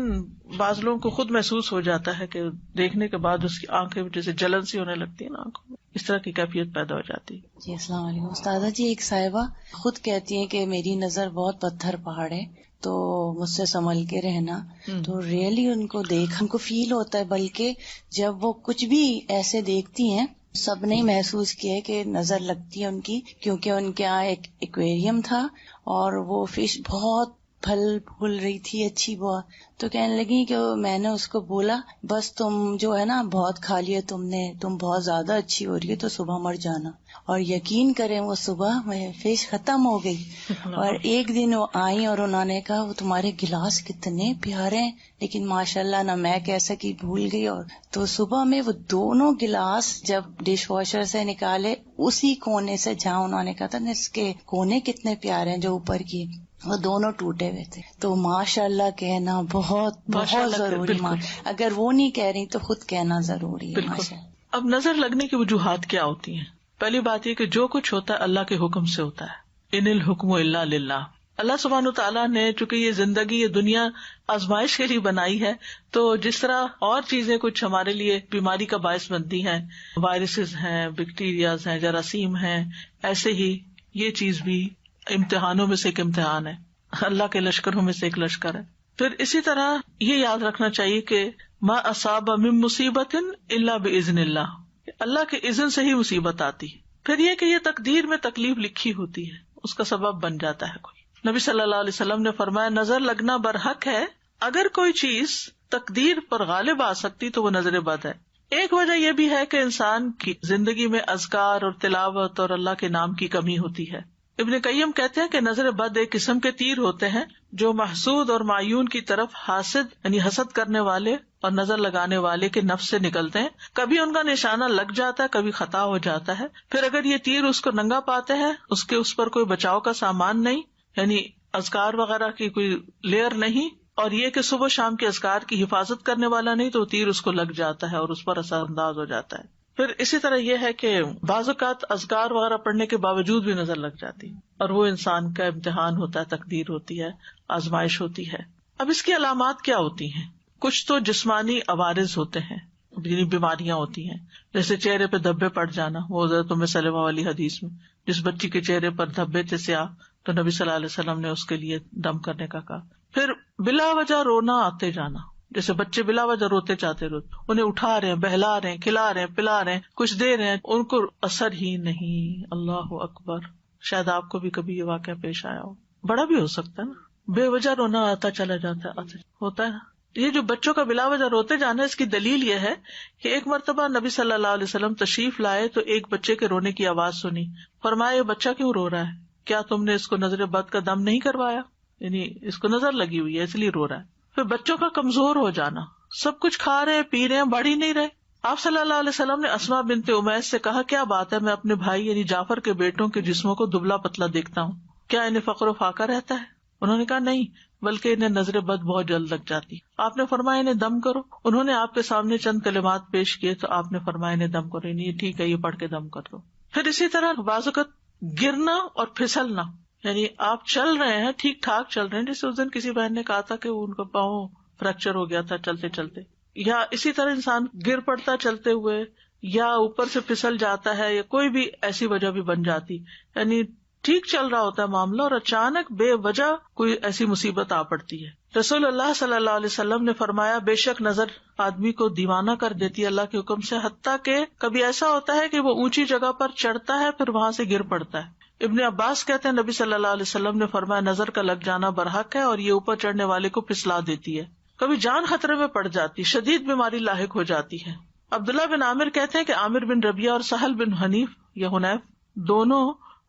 بعض لوگوں کو خود محسوس ہو جاتا ہے کہ دیکھنے کے بعد اس کی آنکھیں جیسے جلن سی ہونے لگتی ہے نا آنکھوں میں، اس طرح کی کیفیت پیدا ہو جاتی ہے. جی السلام علیکم استاذہ جی. ایک صاحبہ خود کہتی ہیں کہ میری نظر بہت پتھر پہاڑ ہے تو مجھ سے سنبھل کے رہنا. تو ریئلی ان کو دیکھ ان کو فیل ہوتا ہے، بلکہ جب وہ کچھ بھی ایسے دیکھتی ہیں، سب نے محسوس کیا ہے کہ نظر لگتی ہے ان کی، کیونکہ ان کے یہاں ایک ایکویریم تھا اور وہ فش بہت پھل پھول رہی تھی اچھی بہت. تو کہنے لگی کہ میں نے اس کو بولا بس تم جو ہے نا بہت کھا لیا تم بہت زیادہ اچھی ہو رہی ہے تو صبح مر جانا. اور یقین کریں وہ صبح میں فش ختم ہو گئی. اور ایک دن وہ آئی اور انہوں نے کہا وہ تمہارے گلاس کتنے پیارے ہیں، لیکن ماشاءاللہ نہ میں کہہ سکی، بھول گئی. اور تو صبح میں وہ دونوں گلاس جب ڈش واشر سے نکالے، اسی کونے سے جہاں انہوں نے کہا تھا نا اس کے کونے کتنے پیارے ہیں جو اوپر کی، وہ دونوں ٹوٹے ہوئے تھے. تو ماشاء اللہ کہنا بہت بہت ضروری. اگر وہ نہیں کہہ رہی تو خود کہنا ضروری ہے. ماشاء اللہ. اب نظر لگنے کی وجوہات کیا ہوتی ہیں؟ پہلی بات یہ کہ جو کچھ ہوتا ہے اللہ کے حکم سے ہوتا ہے. ان الحکم الا للہ. اللہ سبحانہ وتعالیٰ نے چونکہ یہ زندگی، یہ دنیا آزمائش کے لیے بنائی ہے، تو جس طرح اور چیزیں کچھ ہمارے لیے بیماری کا باعث بنتی ہیں، وائرسز ہیں، بیکٹیریاز ہیں، جراثیم ہیں، ایسے ہی یہ چیز بھی امتحانوں میں سے ایک امتحان ہے، اللہ کے لشکروں میں سے ایک لشکر ہے. پھر اسی طرح یہ یاد رکھنا چاہیے کہ ما اصاب من مصیبت الا باذن اللہ، اللہ کے اذن سے ہی مصیبت آتی. پھر یہ کہ یہ تقدیر میں تکلیف لکھی ہوتی ہے، اس کا سبب بن جاتا ہے کوئی. نبی صلی اللہ علیہ وسلم نے فرمایا نظر لگنا برحق ہے، اگر کوئی چیز تقدیر پر غالب آ سکتی تو وہ نظر بد ہے. ایک وجہ یہ بھی ہے کہ انسان کی زندگی میں اذکار اور تلاوت اور اللہ کے نام کی کمی ہوتی ہے. ابن قیم کہتے ہیں کہ نظر بد ایک قسم کے تیر ہوتے ہیں جو محسود اور معیون کی طرف حاسد یعنی حسد کرنے والے اور نظر لگانے والے کے نفس سے نکلتے ہیں. کبھی ان کا نشانہ لگ جاتا ہے، کبھی خطا ہو جاتا ہے. پھر اگر یہ تیر اس کو ننگا پاتے ہیں، اس پر کوئی بچاؤ کا سامان نہیں، یعنی اذکار وغیرہ کی کوئی لیئر نہیں، اور یہ کہ صبح شام کے اذکار کی حفاظت کرنے والا نہیں، تو تیر اس کو لگ جاتا ہے اور اس پر اثر انداز ہو جاتا ہے. پھر اسی طرح یہ ہے کہ بعض اوقات اذکار وغیرہ پڑھنے کے باوجود بھی نظر لگ جاتی، اور وہ انسان کا امتحان ہوتا ہے، تقدیر ہوتی ہے، آزمائش ہوتی ہے. اب اس کی علامات کیا ہوتی ہیں؟ کچھ تو جسمانی عوارض ہوتے ہیں، یعنی بیماریاں ہوتی ہیں، جیسے چہرے پہ دھبے پڑ جانا. وہ حضرت ام سلمہ والی حدیث میں جس بچی کے چہرے پر دھبے تھے سیاہ، تو نبی صلی اللہ علیہ وسلم نے اس کے لیے دم کرنے کا کہا. پھر بلا وجہ رونا آتے جانا، جیسے بچے بلا وجہ روتے چاہتے روتے، انہیں اٹھا رہے ہیں، بہلا رہے ہیں، کھلا رہے ہیں، پلا رہے ہیں، کچھ دے رہے ہیں، ان کو اثر ہی نہیں. اللہ اکبر. شاید آپ کو بھی کبھی یہ واقعہ پیش آیا ہو. بڑا بھی ہو سکتا ہے نا، بے وجہ رونا آتا چلا جاتا ہے، ہوتا ہے نا. یہ جو بچوں کا بلا وجہ روتے جانا ہے، اس کی دلیل یہ ہے کہ ایک مرتبہ نبی صلی اللہ علیہ وسلم تشریف لائے تو ایک بچے کے رونے کی آواز سنی. فرمایا یہ بچہ کیوں رو رہا ہے؟ کیا تم نے اس کو نظر بد کا دم نہیں کروایا؟ یعنی اس کو نظر لگی ہوئی ہے اس لیے رو رہا ہے. پھر بچوں کا کمزور ہو جانا، سب کچھ کھا رہے ہیں پی رہے ہیں، بڑھ ہی نہیں رہے. آپ صلی اللہ علیہ وسلم نے اسما بنت امیس سے کہا کیا بات ہے، میں اپنے بھائی یعنی جعفر کے بیٹوں کے جسموں کو دبلا پتلا دیکھتا ہوں، کیا انہیں فقر و فاقہ رہتا ہے؟ انہوں نے کہا نہیں، بلکہ انہیں نظر بد بہت جلد لگ جاتی. آپ نے فرمایا انہیں دم کرو. انہوں نے آپ کے سامنے چند کلمات پیش کیے تو آپ نے فرمایا انہیں دم کرو. نہیں ٹھیک ہے، یہ پڑھ کے دم کر دو. پھر اسی طرح بعض اوقات گرنا اور پھسلنا، یعنی آپ چل رہے ہیں ٹھیک ٹھاک چل رہے ہیں، جیسے اس دن کسی بہن نے کہا تھا کہ ان کا پاؤں فریکچر ہو گیا تھا چلتے چلتے، یا اسی طرح انسان گر پڑتا چلتے ہوئے، یا اوپر سے پھسل جاتا ہے، یا کوئی بھی ایسی وجہ بھی بن جاتی، یعنی ٹھیک چل رہا ہوتا ہے معاملہ اور اچانک بے وجہ کوئی ایسی مصیبت آ پڑتی ہے. رسول اللہ صلی اللہ علیہ وسلم نے فرمایا بے شک نظر آدمی کو دیوانہ کر دیتی ہے اللہ کے حکم سے، حتیٰ کہ کبھی ایسا ہوتا ہے کہ وہ اونچی جگہ پر چڑھتا ہے پھر وہاں سے گر پڑتا ہے. ابن عباس کہتے ہیں نبی صلی اللہ علیہ وسلم نے فرمایا نظر کا لگ جانا برحق ہے اور یہ اوپر چڑھنے والے کو پھسلا دیتی ہے. کبھی جان خطرے میں پڑ جاتی، شدید بیماری لاحق ہو جاتی ہے. عبداللہ بن عامر کہتے ہیں کہ عامر بن ربیعہ اور سہل بن حنیف یا حنیف دونوں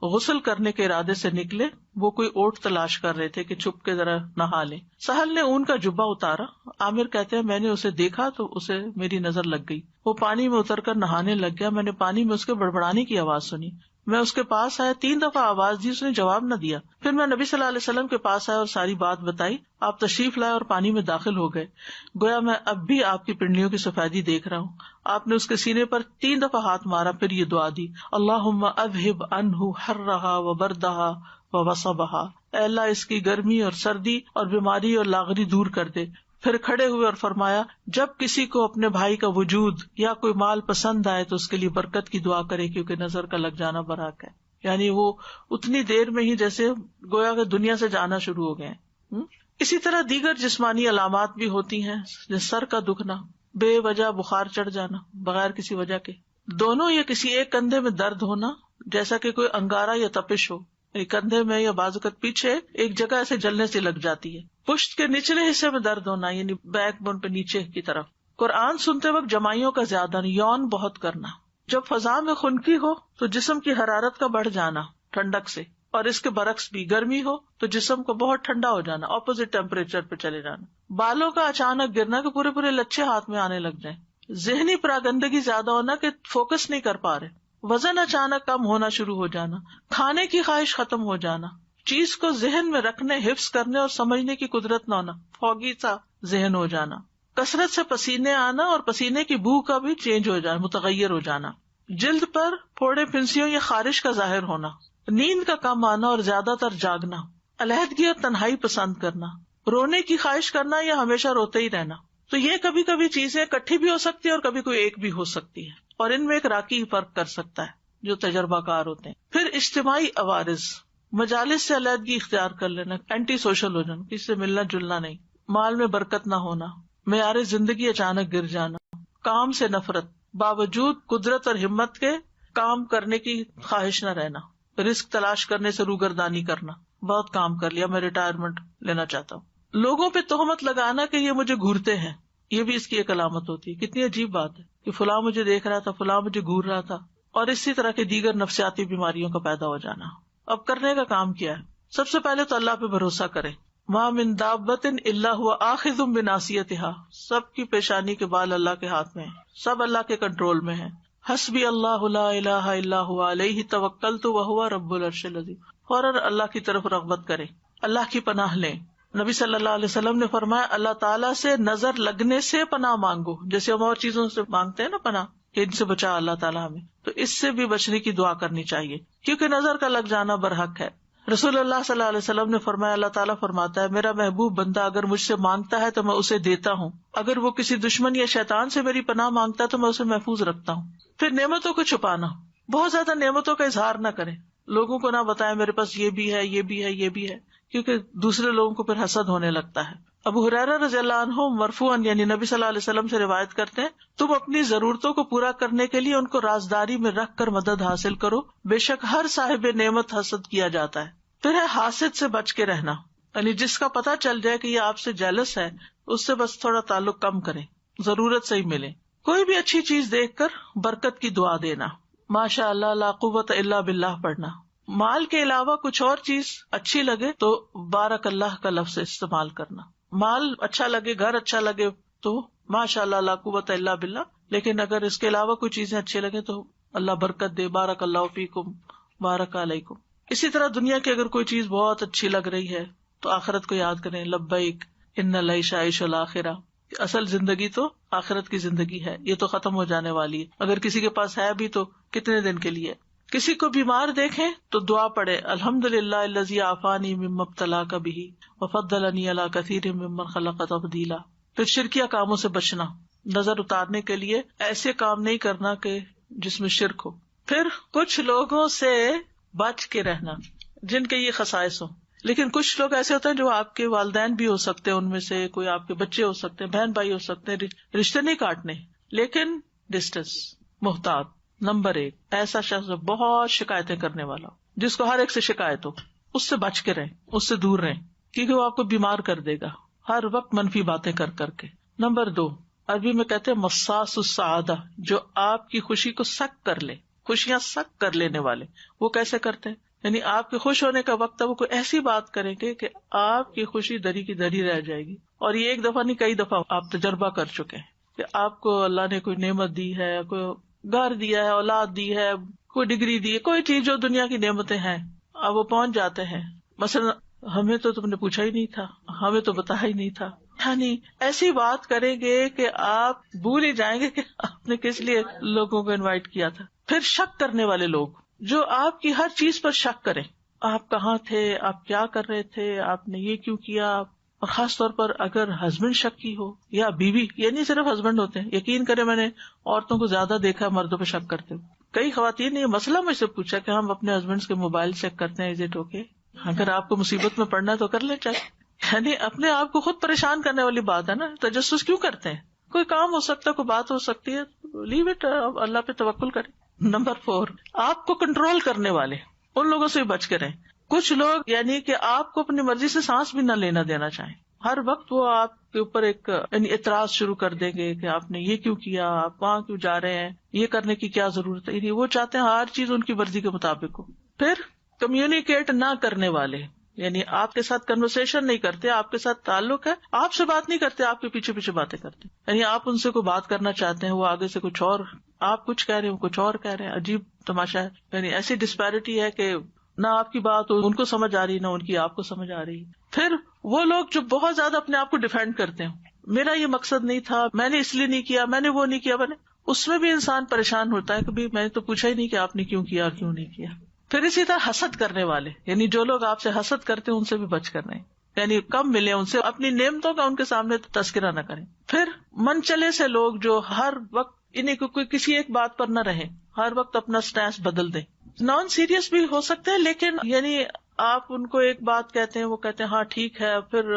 غسل کرنے کے ارادے سے نکلے. وہ کوئی اوٹ تلاش کر رہے تھے کہ چھپ کے ذرا نہا لیں. سہل نے اون کا جبہ اتارا. عامر کہتے ہیں میں نے اسے دیکھا تو اسے میری نظر لگ گئی. وہ پانی میں اتر کر نہانے لگ گیا. میں نے پانی میں اس کے بڑبڑانے کی آواز سنی. میں اس کے پاس آیا، 3 دفعہ آواز دی، اس نے جواب نہ دیا. پھر میں نبی صلی اللہ علیہ وسلم کے پاس آیا اور ساری بات بتائی. آپ تشریف لائے اور پانی میں داخل ہو گئے. گویا میں اب بھی آپ کی پنڈلیوں کی سفیدی دیکھ رہا ہوں. آپ نے اس کے سینے پر 3 دفعہ ہاتھ مارا، پھر یہ دعا دی اللہم اذہب عنہ حرہا وبردہا ووصبہا، اے اللہ اس کی گرمی اور سردی اور بیماری اور لاغری دور کر دے. پھر کھڑے ہوئے اور فرمایا جب کسی کو اپنے بھائی کا وجود یا کوئی مال پسند آئے تو اس کے لیے برکت کی دعا کرے، کیونکہ نظر کا لگ جانا برحق ہے. یعنی وہ اتنی دیر میں ہی جیسے گویا کہ دنیا سے جانا شروع ہو گئے. اسی طرح دیگر جسمانی علامات بھی ہوتی ہیں، جیسے سر کا دکھنا، بے وجہ بخار چڑھ جانا بغیر کسی وجہ کے، دونوں یا کسی ایک کندھے میں درد ہونا جیسا کہ کوئی انگارہ یا تپش ہو، کندھے میں یا بعض اوقات پیچھے ایک جگہ ایسے جلنے سے لگ جاتی ہے. پشت کے نچلے حصے میں درد ہونا، یعنی بیک بون پہ نیچے کی طرف. قرآن سنتے وقت جمائیوں کا زیادہ، یون بہت کرنا. جب فضا میں خنکی ہو تو جسم کی حرارت کا بڑھ جانا ٹھنڈک سے، اور اس کے برعکس بھی گرمی ہو تو جسم کو بہت ٹھنڈا ہو جانا، اپوزٹ ٹیمپریچر پہ چلے جانا. بالوں کا اچانک گرنا کہ پورے پورے لچھے ہاتھ میں آنے لگ جائیں. ذہنی پراگندگی زیادہ ہونا کہ فوکس نہیں کر پا رہے. وزن اچانک کم ہونا شروع ہو جانا. کھانے کی خواہش ختم ہو جانا. چیز کو ذہن میں رکھنے، حفظ کرنے اور سمجھنے کی قدرت نہ ہونا، فوگی سا ذہن ہو جانا. کثرت سے پسینے آنا اور پسینے کی بو کا بھی چینج ہو جانا، متغیر ہو جانا. جلد پر پھوڑے پھنسیوں یا خارش کا ظاہر ہونا. نیند کا کم آنا اور زیادہ تر جاگنا. علیحدگی اور تنہائی پسند کرنا. رونے کی خواہش کرنا یا ہمیشہ روتے ہی رہنا. تو یہ کبھی کبھی چیزیں اکٹھی بھی ہو سکتی ہے اور کبھی کوئی ایک بھی ہو سکتی ہے، اور ان میں ایک راکی فرق کر سکتا ہے جو تجربہ کار ہوتے ہیں. پھر اجتماعی عوارض، مجالس سے علیحدگی اختیار کر لینا، اینٹی سوشل ہو جانا، کسی سے ملنا جلنا نہیں. مال میں برکت نہ ہونا، معیار زندگی اچانک گر جانا. کام سے نفرت، باوجود قدرت اور ہمت کے کام کرنے کی خواہش نہ رہنا. رزق تلاش کرنے سے روگردانی کرنا، بہت کام کر لیا میں ریٹائرمنٹ لینا چاہتا ہوں. لوگوں پہ تہمت لگانا کہ یہ مجھے گھورتے ہیں، یہ بھی اس کی ایک علامت ہوتی ہے. کتنی عجیب بات ہے کہ فلاں مجھے دیکھ رہا تھا، فلاں مجھے گھور رہا تھا. اور اسی طرح کے دیگر نفسیاتی بیماریوں کا پیدا ہو جانا. اب کرنے کا کام کیا ہے؟ سب سے پہلے تو اللہ پہ بھروسہ کریں. مَا مِن دَابَّةٍ إِلَّا هُوَ آخِذٌ بِنَاصِيَتِهَا، سب کی پیشانی کے بال اللہ کے ہاتھ میں ہیں، سب اللہ کے کنٹرول میں ہیں. حسبی اللہ لا الہ الا هو علیہ توکلت وہو رب العرش العظیم. فوراً اللہ کی طرف رغبت کریں، اللہ کی پناہ لیں. نبی صلی اللہ علیہ وسلم نے فرمایا اللہ تعالیٰ سے نظر لگنے سے پناہ مانگو، جیسے ہم اور چیزوں سے مانگتے ہیں نا پناہ کہ ان سے بچا اللہ تعالیٰ ہمیں، تو اس سے بھی بچنے کی دعا کرنی چاہیے کیونکہ نظر کا لگ جانا برحق ہے. رسول اللہ صلی اللہ علیہ وسلم نے فرمایا اللہ تعالیٰ فرماتا ہے میرا محبوب بندہ اگر مجھ سے مانگتا ہے تو میں اسے دیتا ہوں، اگر وہ کسی دشمن یا شیطان سے میری پناہ مانگتا ہے تو میں اسے محفوظ رکھتا ہوں. پھر نعمتوں کو چھپانا، بہت زیادہ نعمتوں کا اظہار نہ کریں، لوگوں کو نہ بتائیں میرے پاس یہ بھی ہے یہ بھی ہے یہ بھی ہے، کیونکہ دوسرے لوگوں کو پھر حسد ہونے لگتا ہے. ابو ہریرہ رضی اللہ عنہ مرفوعاً یعنی نبی صلی اللہ علیہ وسلم سے روایت کرتے ہیں، تم اپنی ضرورتوں کو پورا کرنے کے لیے ان کو رازداری میں رکھ کر مدد حاصل کرو، بے شک ہر صاحب نعمت حسد کیا جاتا ہے۔ پھر ہے حاسد سے بچ کے رہنا، یعنی جس کا پتہ چل جائے کہ یہ آپ سے جیلس ہے، اس سے بس تھوڑا تعلق کم کریں، ضرورت سے ہی ملے۔ کوئی بھی اچھی چیز دیکھ کر برکت کی دعا دینا، ماشاء اللہ لا قوت الا باللہ پڑھنا۔ مال کے علاوہ کچھ اور چیز اچھی لگے تو بارک اللہ کا لفظ استعمال کرنا۔ مال اچھا لگے، گھر اچھا لگے تو ماشاء اللہ لا قوت الا باللہ، لیکن اگر اس کے علاوہ کوئی چیزیں اچھی لگے تو اللہ برکت دے، بارک اللہ فیکم، بارک علیکم۔ اسی طرح دنیا کی اگر کوئی چیز بہت اچھی لگ رہی ہے تو آخرت کو یاد کریں، لبیک ان العیش عیش الاخرہ، اصل زندگی تو آخرت کی زندگی ہے، یہ تو ختم ہو جانے والی ہے، اگر کسی کے پاس ہے بھی تو کتنے دن کے لیے۔ کسی کو بیمار دیکھیں تو دعا پڑھے، الحمدللہ الذی عافانی مما ابتلاک بہ وفضلنی علی کثیر ممن خلق تفضیلا۔ پھر شرکیہ کاموں سے بچنا، نظر اتارنے کے لیے ایسے کام نہیں کرنا کہ جس میں شرک ہو۔ پھر کچھ لوگوں سے بچ کے رہنا جن کے یہ خصائص ہوں، لیکن کچھ لوگ ایسے ہوتے ہیں جو آپ کے والدین بھی ہو سکتے ہیں، ان میں سے کوئی آپ کے بچے ہو سکتے ہیں، بہن بھائی ہو سکتے ہیں، رشتے نہیں کاٹنے، لیکن ڈسٹینس، محتاط۔ نمبر 1 ایسا شخص بہت شکایتیں کرنے والا، جس کو ہر ایک سے شکایت ہو، اس سے بچ کے رہیں، اس سے دور رہیں، کیونکہ وہ آپ کو بیمار کر دے گا ہر وقت منفی باتیں کر کر کے۔ نمبر 2 عربی میں کہتے ہیں مصاص السعادہ، جو آپ کی خوشی کو سک کر لے، خوشیاں سک کر لینے والے۔ وہ کیسے کرتے ہیں؟ یعنی آپ کے خوش ہونے کا وقت ہے، وہ کوئی ایسی بات کریں گے کہ آپ کی خوشی دری کی دری رہ جائے گی۔ اور یہ ایک دفعہ نہیں، کئی دفعہ آپ تجربہ کر چکے ہیں کہ آپ کو اللہ نے کوئی نعمت دی ہے، کوئی گھر دیا ہے، اولاد دی ہے، کوئی ڈگری دی ہے، کوئی چیز جو دنیا کی نعمتیں ہیں، اب وہ پہنچ جاتے ہیں، مثلا ہمیں تو تم نے پوچھا ہی نہیں تھا، ہمیں تو بتایا ہی نہیں تھا، یعنی ایسی بات کریں گے کہ آپ بھول ہی جائیں گے کہ آپ نے کس لیے لوگوں کو انوائٹ کیا تھا۔ پھر شک کرنے والے لوگ جو آپ کی ہر چیز پر شک کریں، آپ کہاں تھے، آپ کیا کر رہے تھے، آپ نے یہ کیوں کیا، اور خاص طور پر اگر ہسبینڈ شکی ہو یا بیوی، یہ نہیں صرف ہسبینڈ ہوتے ہیں، یقین کریں میں نے عورتوں کو زیادہ دیکھا ہے مردوں پہ شک کرتے ہوئے۔ کئی خواتین نے یہ مسئلہ مجھ سے پوچھا کہ ہم اپنے ہسبینڈ کے موبائل چیک کرتے ہیں، از اٹ اوکے؟ اگر آپ کو مصیبت میں پڑنا ہے تو کر لیں چیک، یعنی اپنے آپ کو خود پریشان کرنے والی بات ہے نا، تجسس کیوں کرتے ہیں؟ کوئی کام ہو سکتا ہے، کوئی بات ہو سکتی ہے، لیو اٹ، اللہ پہ توکل کریں۔ نمبر 4 آپ کو کنٹرول کرنے والے، ان لوگوں سے بچ کے رہیں۔ کچھ لوگ یعنی کہ آپ کو اپنی مرضی سے سانس بھی نہ لینا دینا چاہیں، ہر وقت وہ آپ کے اوپر ایک یعنی اعتراض شروع کر دیں گے کہ آپ نے یہ کیوں کیا، آپ وہاں کیوں جا رہے ہیں، یہ کرنے کی کیا ضرورت ہے، یعنی وہ چاہتے ہیں ہر چیز ان کی مرضی کے مطابق ہو۔ پھر کمیونیکیٹ نہ کرنے والے، یعنی آپ کے ساتھ کنورسیشن نہیں کرتے، آپ کے ساتھ تعلق ہے، آپ سے بات نہیں کرتے، آپ کے پیچھے پیچھے باتیں کرتے، یعنی آپ ان سے کوئی بات کرنا چاہتے ہیں، وہ آگے سے کچھ اور، آپ کچھ کہہ رہے ہیں وہ کچھ اور کہہ رہے ہیں، عجیب تماشا ہے، یعنی ایسی ڈسپیرٹی ہے کہ نہ آپ کی بات ان کو سمجھ آ رہی، نہ ان کی آپ کو سمجھ آ رہی۔ پھر وہ لوگ جو بہت زیادہ اپنے آپ کو ڈیفینڈ کرتے ہیں، میرا یہ مقصد نہیں تھا، میں نے اس لیے نہیں کیا، میں نے وہ نہیں کیا، اس میں بھی انسان پریشان ہوتا ہے کہ میں نے تو پوچھا ہی نہیں کہ آپ نے کیوں کیا اور کیوں نہیں کیا۔ پھر اسی طرح حسد کرنے والے، یعنی جو لوگ آپ سے حسد کرتے ہیں ان سے بھی بچ کر رہیں، یعنی کم ملے ان سے، اپنی نعمتوں کا ان کے سامنے تذکرہ نہ کریں۔ پھر من چلے سے لوگ جو ہر وقت انہیں کوئی کسی ایک بات پر نہ رہے، ہر وقت اپنا سٹینس بدل دیں، نان سیریس بھی ہو سکتے ہیں، لیکن یعنی آپ ان کو ایک بات کہتے ہیں، وہ کہتے ہیں ہاں ٹھیک ہے، پھر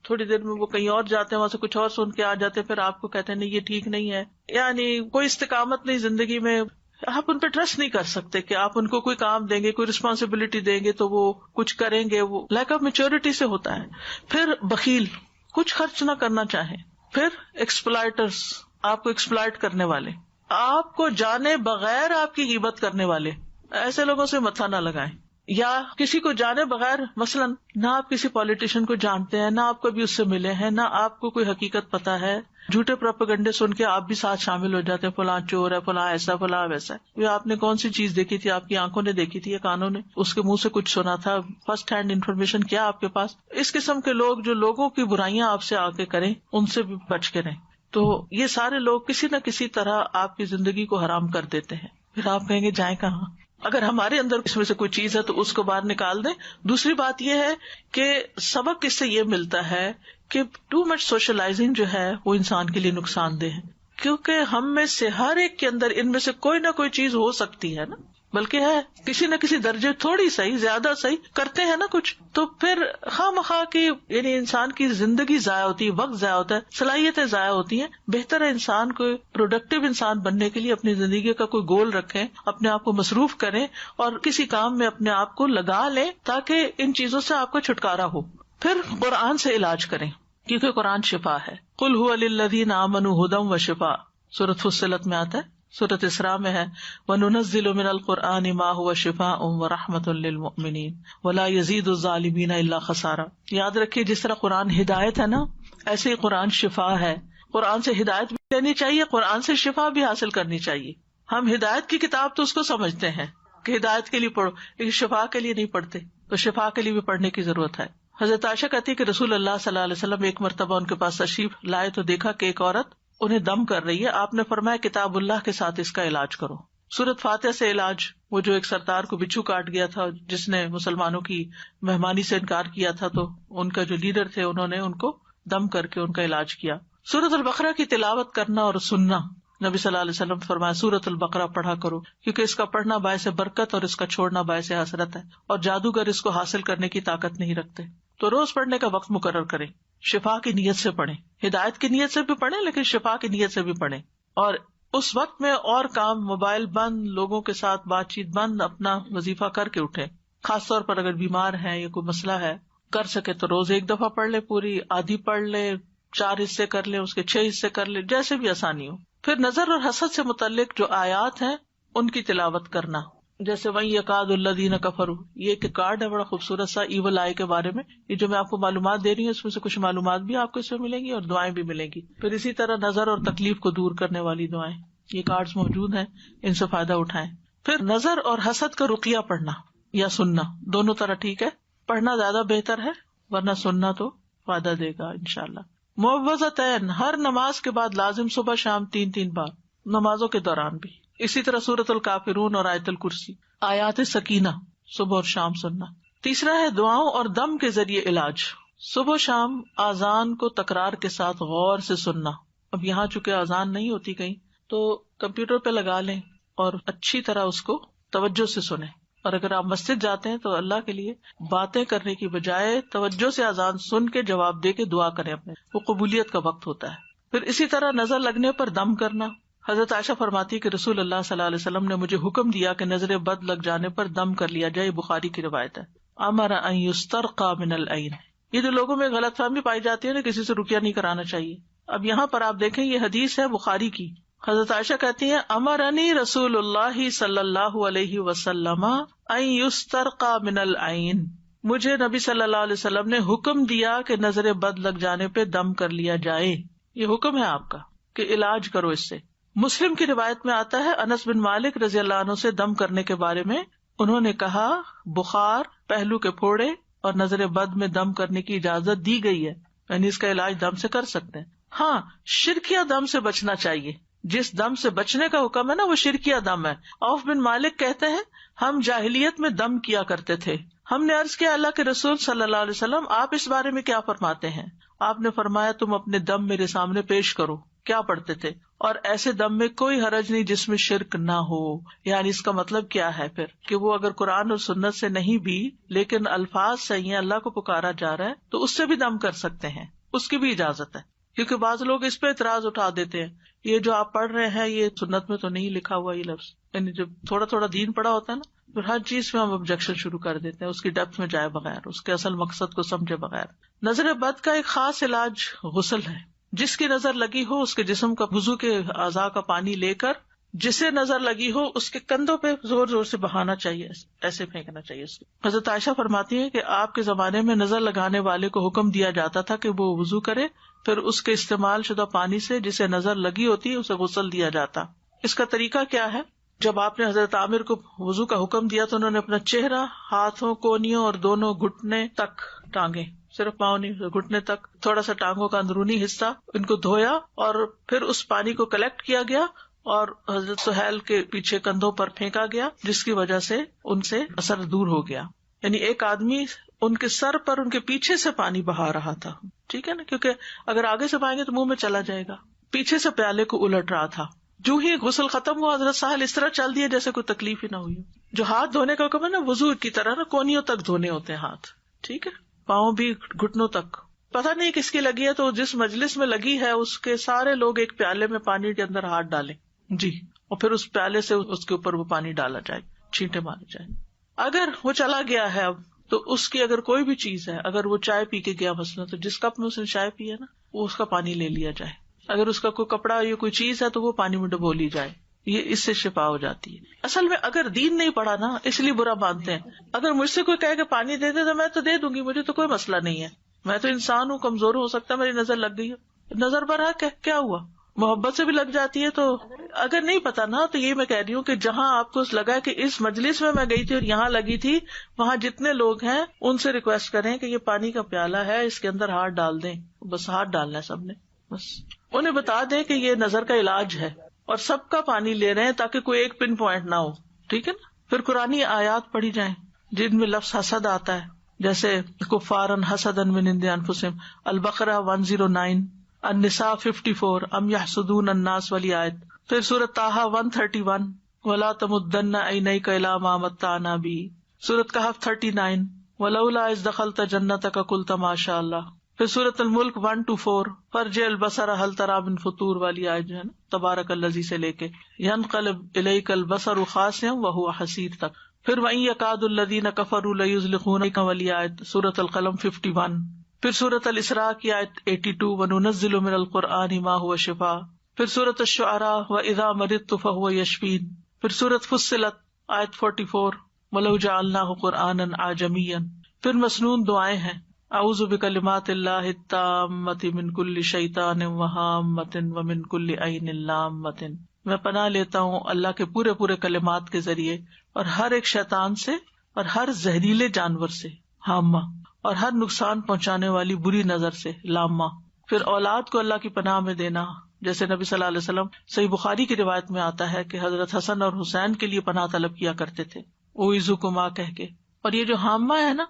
تھوڑی دیر میں وہ کہیں اور جاتے ہیں، وہاں سے کچھ اور سن کے آ جاتے ہیں، پھر آپ کو کہتے ہیں نہیں یہ ٹھیک نہیں ہے، یعنی کوئی استقامت نہیں زندگی میں، آپ ان پہ ٹرسٹ نہیں کر سکتے کہ آپ ان کو کوئی کام دیں گے، کوئی رسپانسبلٹی دیں گے تو وہ کچھ کریں گے، وہ لیک آف میچورٹی سے ہوتا ہے۔ پھر بخیل، کچھ خرچ نہ کرنا چاہیں۔ پھر ایکسپلائٹرز، آپ کو ایکسپلائٹ کرنے والے، آپ کو جانے بغیر آپ کی غیبت کرنے والے، ایسے لوگوں سے متھا نہ لگائیں۔ یا کسی کو جانے بغیر، مثلاً نہ آپ کسی پولیٹیشین کو جانتے ہیں، نہ آپ کبھی اس سے ملے ہیں، نہ آپ کو کوئی حقیقت پتا ہے، جھوٹے پروپیگنڈے سن کے آپ بھی ساتھ شامل ہو جاتے ہیں، فلاں چور ہے، فلاں ایسا، فلاں ویسا۔ یہ آپ نے کون سی چیز دیکھی تھی، آپ کی آنکھوں نے دیکھی تھی یا کانوں نے، اس کے منہ سے کچھ سنا تھا، فرسٹ ہینڈ انفارمیشن کیا آپ کے پاس؟ اس قسم کے لوگ جو لوگوں کی برائیاں آپ سے آ کے کریں، ان سے بھی بچ کے رہیں۔ تو یہ سارے لوگ کسی نہ کسی طرح آپ کی زندگی کو حرام کر دیتے ہیں۔ پھر آپ کہیں گے جائیں کہاں؟ اگر ہمارے اندر اس میں سے کوئی چیز ہے تو اس کو باہر نکال دیں۔ دوسری بات یہ ہے کہ سبق اس سے یہ ملتا ہے کہ ٹو مچ سوشلائزنگ جو ہے وہ انسان کے لیے نقصان دہ ہے، کیونکہ ہم میں سے ہر ایک کے اندر ان میں سے کوئی نہ کوئی چیز ہو سکتی ہے نا، بلکہ ہے کسی نہ کسی درجے تھوڑی صحیح زیادہ صحیح کرتے ہیں نا کچھ، تو پھر خواہ مخواہ کی یعنی انسان کی زندگی ضائع ہوتی ہے، وقت ضائع ہوتا ہے، صلاحیتیں ضائع ہوتی ہیں. بہتر ہے انسان کو پروڈکٹیو انسان بننے کے لیے اپنی زندگی کا کوئی گول رکھیں، اپنے آپ کو مصروف کریں اور کسی کام میں اپنے آپ کو لگا لیں تاکہ ان چیزوں سے آپ کو چھٹکارا ہو. پھر قرآن سے علاج کریں کیونکہ قرآن شفا ہے. قل هو للذین آمنوا ھدی وشفاء، سورۃ فصلت میں آتا ہے. سورۃ اسراء میں ہے وَنُنَزِّلُ مِنَ الْقُرْآنِ مَا هُوَ شِفَاءٌ وَرَحْمَةٌ لِّلْمُؤْمِنِينَ وَلَا يَزِيدُ الظَّالِمِينَ إِلَّا خَسَارًا. یاد رکھیے جس طرح قرآن ہدایت ہے نا، ایسے ہی قرآن شفا ہے. قرآن سے ہدایت بھی لینی چاہیے، قرآن سے شفا بھی حاصل کرنی چاہیے. ہم ہدایت کی کتاب تو اس کو سمجھتے ہیں کہ ہدایت کے لیے پڑھو، لیکن شفا کے لیے نہیں پڑھتے، تو شفا کے لیے بھی پڑھنے کی ضرورت ہے. حضرت عائشہ کہتی ہے کہ رسول اللہ صلی اللہ علیہ وسلم ایک مرتبہ ان کے پاس تشریف لائے تو دیکھا کہ ایک عورت انہیں دم کر رہی ہے. آپ نے فرمایا کتاب اللہ کے ساتھ اس کا علاج کرو. سورۃ فاتحہ سے علاج. وہ جو ایک سردار کو بچھو کاٹ گیا تھا جس نے مسلمانوں کی مہمانی سے انکار کیا تھا، تو ان کا جو لیڈر تھے انہوں نے ان کو دم کر کے ان کا علاج کیا. سورۃ البقرہ کی تلاوت کرنا اور سننا. نبی صلی اللہ علیہ وسلم فرمایا سورۃ البقرہ پڑھا کرو کیونکہ اس کا پڑھنا باعث برکت اور اس کا چھوڑنا باعث حسرت ہے، اور جادوگر اس کو حاصل کرنے کی طاقت نہیں رکھتے. تو روز پڑھنے کا وقت مقرر کریں. شفا کی نیت سے پڑھیں، ہدایت کی نیت سے بھی پڑھیں لیکن شفا کی نیت سے بھی پڑھیں. اور اس وقت میں اور کام، موبائل بند، لوگوں کے ساتھ بات چیت بند، اپنا وظیفہ کر کے اٹھیں. خاص طور پر اگر بیمار ہیں یا کوئی مسئلہ ہے، کر سکے تو روز ایک دفعہ پڑھ لے، پوری آدھی پڑھ لے، 4 حصے کر لے، اس کے 6 حصے کر لے، جیسے بھی آسانی ہو. پھر نظر اور حسد سے متعلق جو آیات ہیں ان کی تلاوت کرنا، جیسے وَإِن يَكَادُ الَّذِينَ كَفَرُوا، یہ ایک کارڈ ہے بڑا خوبصورت سا ایول آئی کے بارے میں. یہ جو میں آپ کو معلومات دے رہی ہوں اس میں سے کچھ معلومات بھی آپ کو اس میں ملیں گی اور دعائیں بھی ملیں گی. پھر اسی طرح نظر اور تکلیف کو دور کرنے والی دعائیں، یہ کارڈز موجود ہیں، ان سے فائدہ اٹھائیں. پھر نظر اور حسد کا رقیہ پڑھنا یا سننا، دونوں طرح ٹھیک ہے. پڑھنا زیادہ بہتر ہے ورنہ سننا تو فائدہ دے گا انشاءاللہ. معوذتین، ہر نماز کے بعد لازم صبح شام 3 بار، نمازوں کے دوران بھی. اسی طرح سورۃ الکافرون اور آیت الکرسی، آیات سکینہ صبح اور شام سننا. تیسرا ہے دعاؤں اور دم کے ذریعے علاج. صبح شام اذان کو تکرار کے ساتھ غور سے سننا. اب یہاں چونکہ اذان نہیں ہوتی کہیں تو کمپیوٹر پہ لگا لیں اور اچھی طرح اس کو توجہ سے سنیں. اور اگر آپ مسجد جاتے ہیں تو اللہ کے لیے باتیں کرنے کی بجائے توجہ سے اذان سن کے جواب دے کے دعا کریں اپنے، وہ قبولیت کا وقت ہوتا ہے. پھر اسی طرح نظر لگنے پر دم کرنا. حضرت عائشہ فرماتی کہ رسول اللہ صلی اللہ علیہ وسلم نے مجھے حکم دیا کہ نظر بد لگ جانے پر دم کر لیا جائے. بخاری کی روایت ہے. امر ان یسترقى من العین. یہ جو لوگوں میں غلط فہمی پائی جاتی ہے نا، کسی سے رقیہ نہیں کرانا چاہیے. اب یہاں پر آپ دیکھیں یہ حدیث ہے بخاری کی. حضرت عائشہ کہتی ہیں امرنی رسول اللہ صلی اللہ علیہ وسلم ان یسترقى من العین. مجھے نبی صلی اللہ علیہ وسلم نے حکم دیا کہ نظر بد لگ جانے پہ دم کر لیا جائے. یہ حکم ہے آپ کا کہ علاج کرو اس سے. مسلم کی روایت میں آتا ہے انس بن مالک رضی اللہ عنہ سے دم کرنے کے بارے میں انہوں نے کہا بخار، پہلو کے پھوڑے اور نظر بد میں دم کرنے کی اجازت دی گئی ہے، یعنی اس کا علاج دم سے کر سکتے ہیں. ہاں، شرکیہ دم سے بچنا چاہیے. جس دم سے بچنے کا حکم ہے نا وہ شرکیہ دم ہے. عوف بن مالک کہتے ہیں ہم جاہلیت میں دم کیا کرتے تھے. ہم نے عرض کیا اللہ کے رسول صلی اللہ علیہ وسلم آپ اس بارے میں کیا فرماتے ہیں؟ آپ نے فرمایا تم اپنے دم میرے سامنے پیش کرو. کیا پڑھتے تھے؟ اور ایسے دم میں کوئی حرج نہیں جس میں شرک نہ ہو. یعنی اس کا مطلب کیا ہے پھر کہ وہ اگر قرآن اور سنت سے نہیں بھی لیکن الفاظ صحیح ہیں، اللہ کو پکارا جا رہا ہے تو اس سے بھی دم کر سکتے ہیں، اس کی بھی اجازت ہے. کیونکہ بعض لوگ اس پہ اعتراض اٹھا دیتے ہیں یہ جو آپ پڑھ رہے ہیں یہ سنت میں تو نہیں لکھا ہوا یہ لفظ. یعنی جب تھوڑا تھوڑا دین پڑا ہوتا ہے نا پھر ہر چیز میں ہم آبجیکشن شروع کر دیتے ہیں، اس کی ڈیپتھ میں جائے بغیر، اس کے اصل مقصد کو سمجھے بغیر. نظر بد کا ایک خاص علاج غسل ہے. جس کی نظر لگی ہو اس کے جسم کا وضو کے اعضاء کا پانی لے کر جسے نظر لگی ہو اس کے کندھوں پہ زور زور سے بہانا چاہیے، ایسے پھینکنا چاہیے اس کو. حضرت عائشہ فرماتی ہیں کہ آپ کے زمانے میں نظر لگانے والے کو حکم دیا جاتا تھا کہ وہ وضو کرے، پھر اس کے استعمال شدہ پانی سے جسے نظر لگی ہوتی اسے غسل دیا جاتا. اس کا طریقہ کیا ہے؟ جب آپ نے حضرت عامر کو وضو کا حکم دیا تو انہوں نے اپنا چہرہ، ہاتھوں، کونیوں اور دونوں گھٹنے تک ٹانگیں، صرف پاؤں نہیں، گھٹنے تک، تھوڑا سا ٹانگوں کا اندرونی حصہ ان کو دھویا اور پھر اس پانی کو کلیکٹ کیا گیا اور حضرت سہیل کے پیچھے کندھوں پر پھینکا گیا، جس کی وجہ سے ان سے اثر دور ہو گیا. یعنی ایک آدمی ان کے سر پر ان کے پیچھے سے پانی بہا رہا تھا، ٹھیک ہے نا، کیونکہ اگر آگے سے پائیں گے تو منہ میں چلا جائے گا. پیچھے سے پیالے کو الٹ رہا تھا. جو ہی غسل ختم ہوا حضرت سہیل اس طرح چل دیے جیسے کوئی تکلیف ہی نہ ہوئی. جو ہاتھ دھونے کا حکم ہے نا وضو کی طرح نا کونیوں تک دھونے ہوتے ہیں ہاتھ, ٹھیک ہے, پاؤں بھی گھٹنوں تک. پتہ نہیں کس کی لگی ہے تو جس مجلس میں لگی ہے اس کے سارے لوگ ایک پیالے میں پانی کے اندر ہاتھ ڈالیں جی, اور پھر اس پیالے سے اس کے اوپر وہ پانی ڈالا جائے, چھینٹے مارے جائیں. اگر وہ چلا گیا ہے اب تو اس کی اگر کوئی بھی چیز ہے, اگر وہ چائے پی کے گیا مثلا تو جس کپ میں اس نے چائے پی ہے نا وہ اس کا پانی لے لیا جائے. اگر اس کا کوئی کپڑا یا کوئی چیز ہے تو وہ پانی میں ڈبو لی جائے, یہ اس سے شفا ہو جاتی ہے. اصل میں اگر دین نہیں پڑھا نا اس لیے برا مانتے ہیں. اگر مجھ سے کوئی کہے کہ پانی دے دے تو میں تو دے دوں گی, مجھے تو کوئی مسئلہ نہیں ہے, میں تو انسان ہوں, کمزور ہو سکتا ہے, میری نظر لگ گئی ہے, نظر برحق ہے, کیا ہوا, محبت سے بھی لگ جاتی ہے. تو اگر نہیں پتا نا تو یہ میں کہہ رہی ہوں کہ جہاں آپ کو لگا کہ اس مجلس میں گئی تھی اور یہاں لگی تھی, وہاں جتنے لوگ ہیں ان سے ریکویسٹ کریں کہ یہ پانی کا پیالہ ہے, اس کے اندر ہاتھ ڈال دیں, بس ہاتھ ڈالنا ہے سب نے, بس انہیں بتا دیں کہ یہ نظر کا علاج ہے اور سب کا پانی لے رہے ہیں تاکہ کوئی ایک پن پوائنٹ نہ ہو, ٹھیک ہے نا. پھر قرآنی آیات پڑھی جائیں جن میں لفظ حسد آتا ہے, جیسے کفارن حسدن من عند انفسہم, البقرہ 109, النساء 54, ام یحسدون الناس والی آیت. پھر سورۃ طٰہٰ 131, ولا تمدن عینیک الی ما متعنا بہ. سورۃ کہف 39, ولولا اذ دخلت جنتک قلت ما شاء اللہ. پھر سورۃ الملک 1-4, فرجع البصر هل تری من فطور والی آیت جو ہے نا, تبارک الذی سے لے کے ینقلب الیک البصر خاسئا وهو حسیر تک. پھر وَإِن يَكَادُ الَّذِينَ كَفَرُوا لَيُزْلِقُونَكَ والی آیت, سورۃ القلم 51. پھر سورۃ الاسراء کی آیت 82, وَنُنَزِّلُ مِنَ الْقُرْآنِ مَا هُوَ شِفَاءٌ. پھر سورۃ الشعراء وَإِذَا مَرِضْتُ فَهُوَ يَشْفِينِ. پھر سورۃ فصلت آیت 44, وَلَوْ جَعَلْنَاهُ قُرْآنًا أَعْجَمِيًّا. پھر مسنون دعائیں ہیں, اعوذ بکلمات اللہ التامۃ من کل شیطان وہامۃ ومن کل عین لامۃ. میں پناہ لیتا ہوں اللہ کے پورے پورے کلمات کے ذریعے اور ہر ایک شیطان سے اور ہر زہریلے جانور سے, ہامہ, اور ہر نقصان پہنچانے والی بری نظر سے, لامہ. پھر اولاد کو اللہ کی پناہ میں دینا, جیسے نبی صلی اللہ علیہ وسلم صحیح بخاری کی روایت میں آتا ہے کہ حضرت حسن اور حسین کے لیے پناہ طلب کیا کرتے تھے, اعوذکما کہہ کے. اور یہ جو ہامہ ہے نا,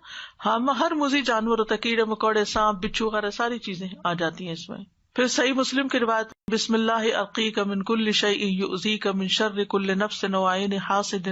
ہامہ ہر موذی جانور ہوتا ہے, کیڑے مکوڑے, سانپ, بچھو وغیرہ ساری چیزیں آ جاتی ہیں اس میں. پھر صحیح مسلم کی روایت, بسم اللہ ارقیک من کل شیء یؤذیک من شر کل نفس وعین حاسد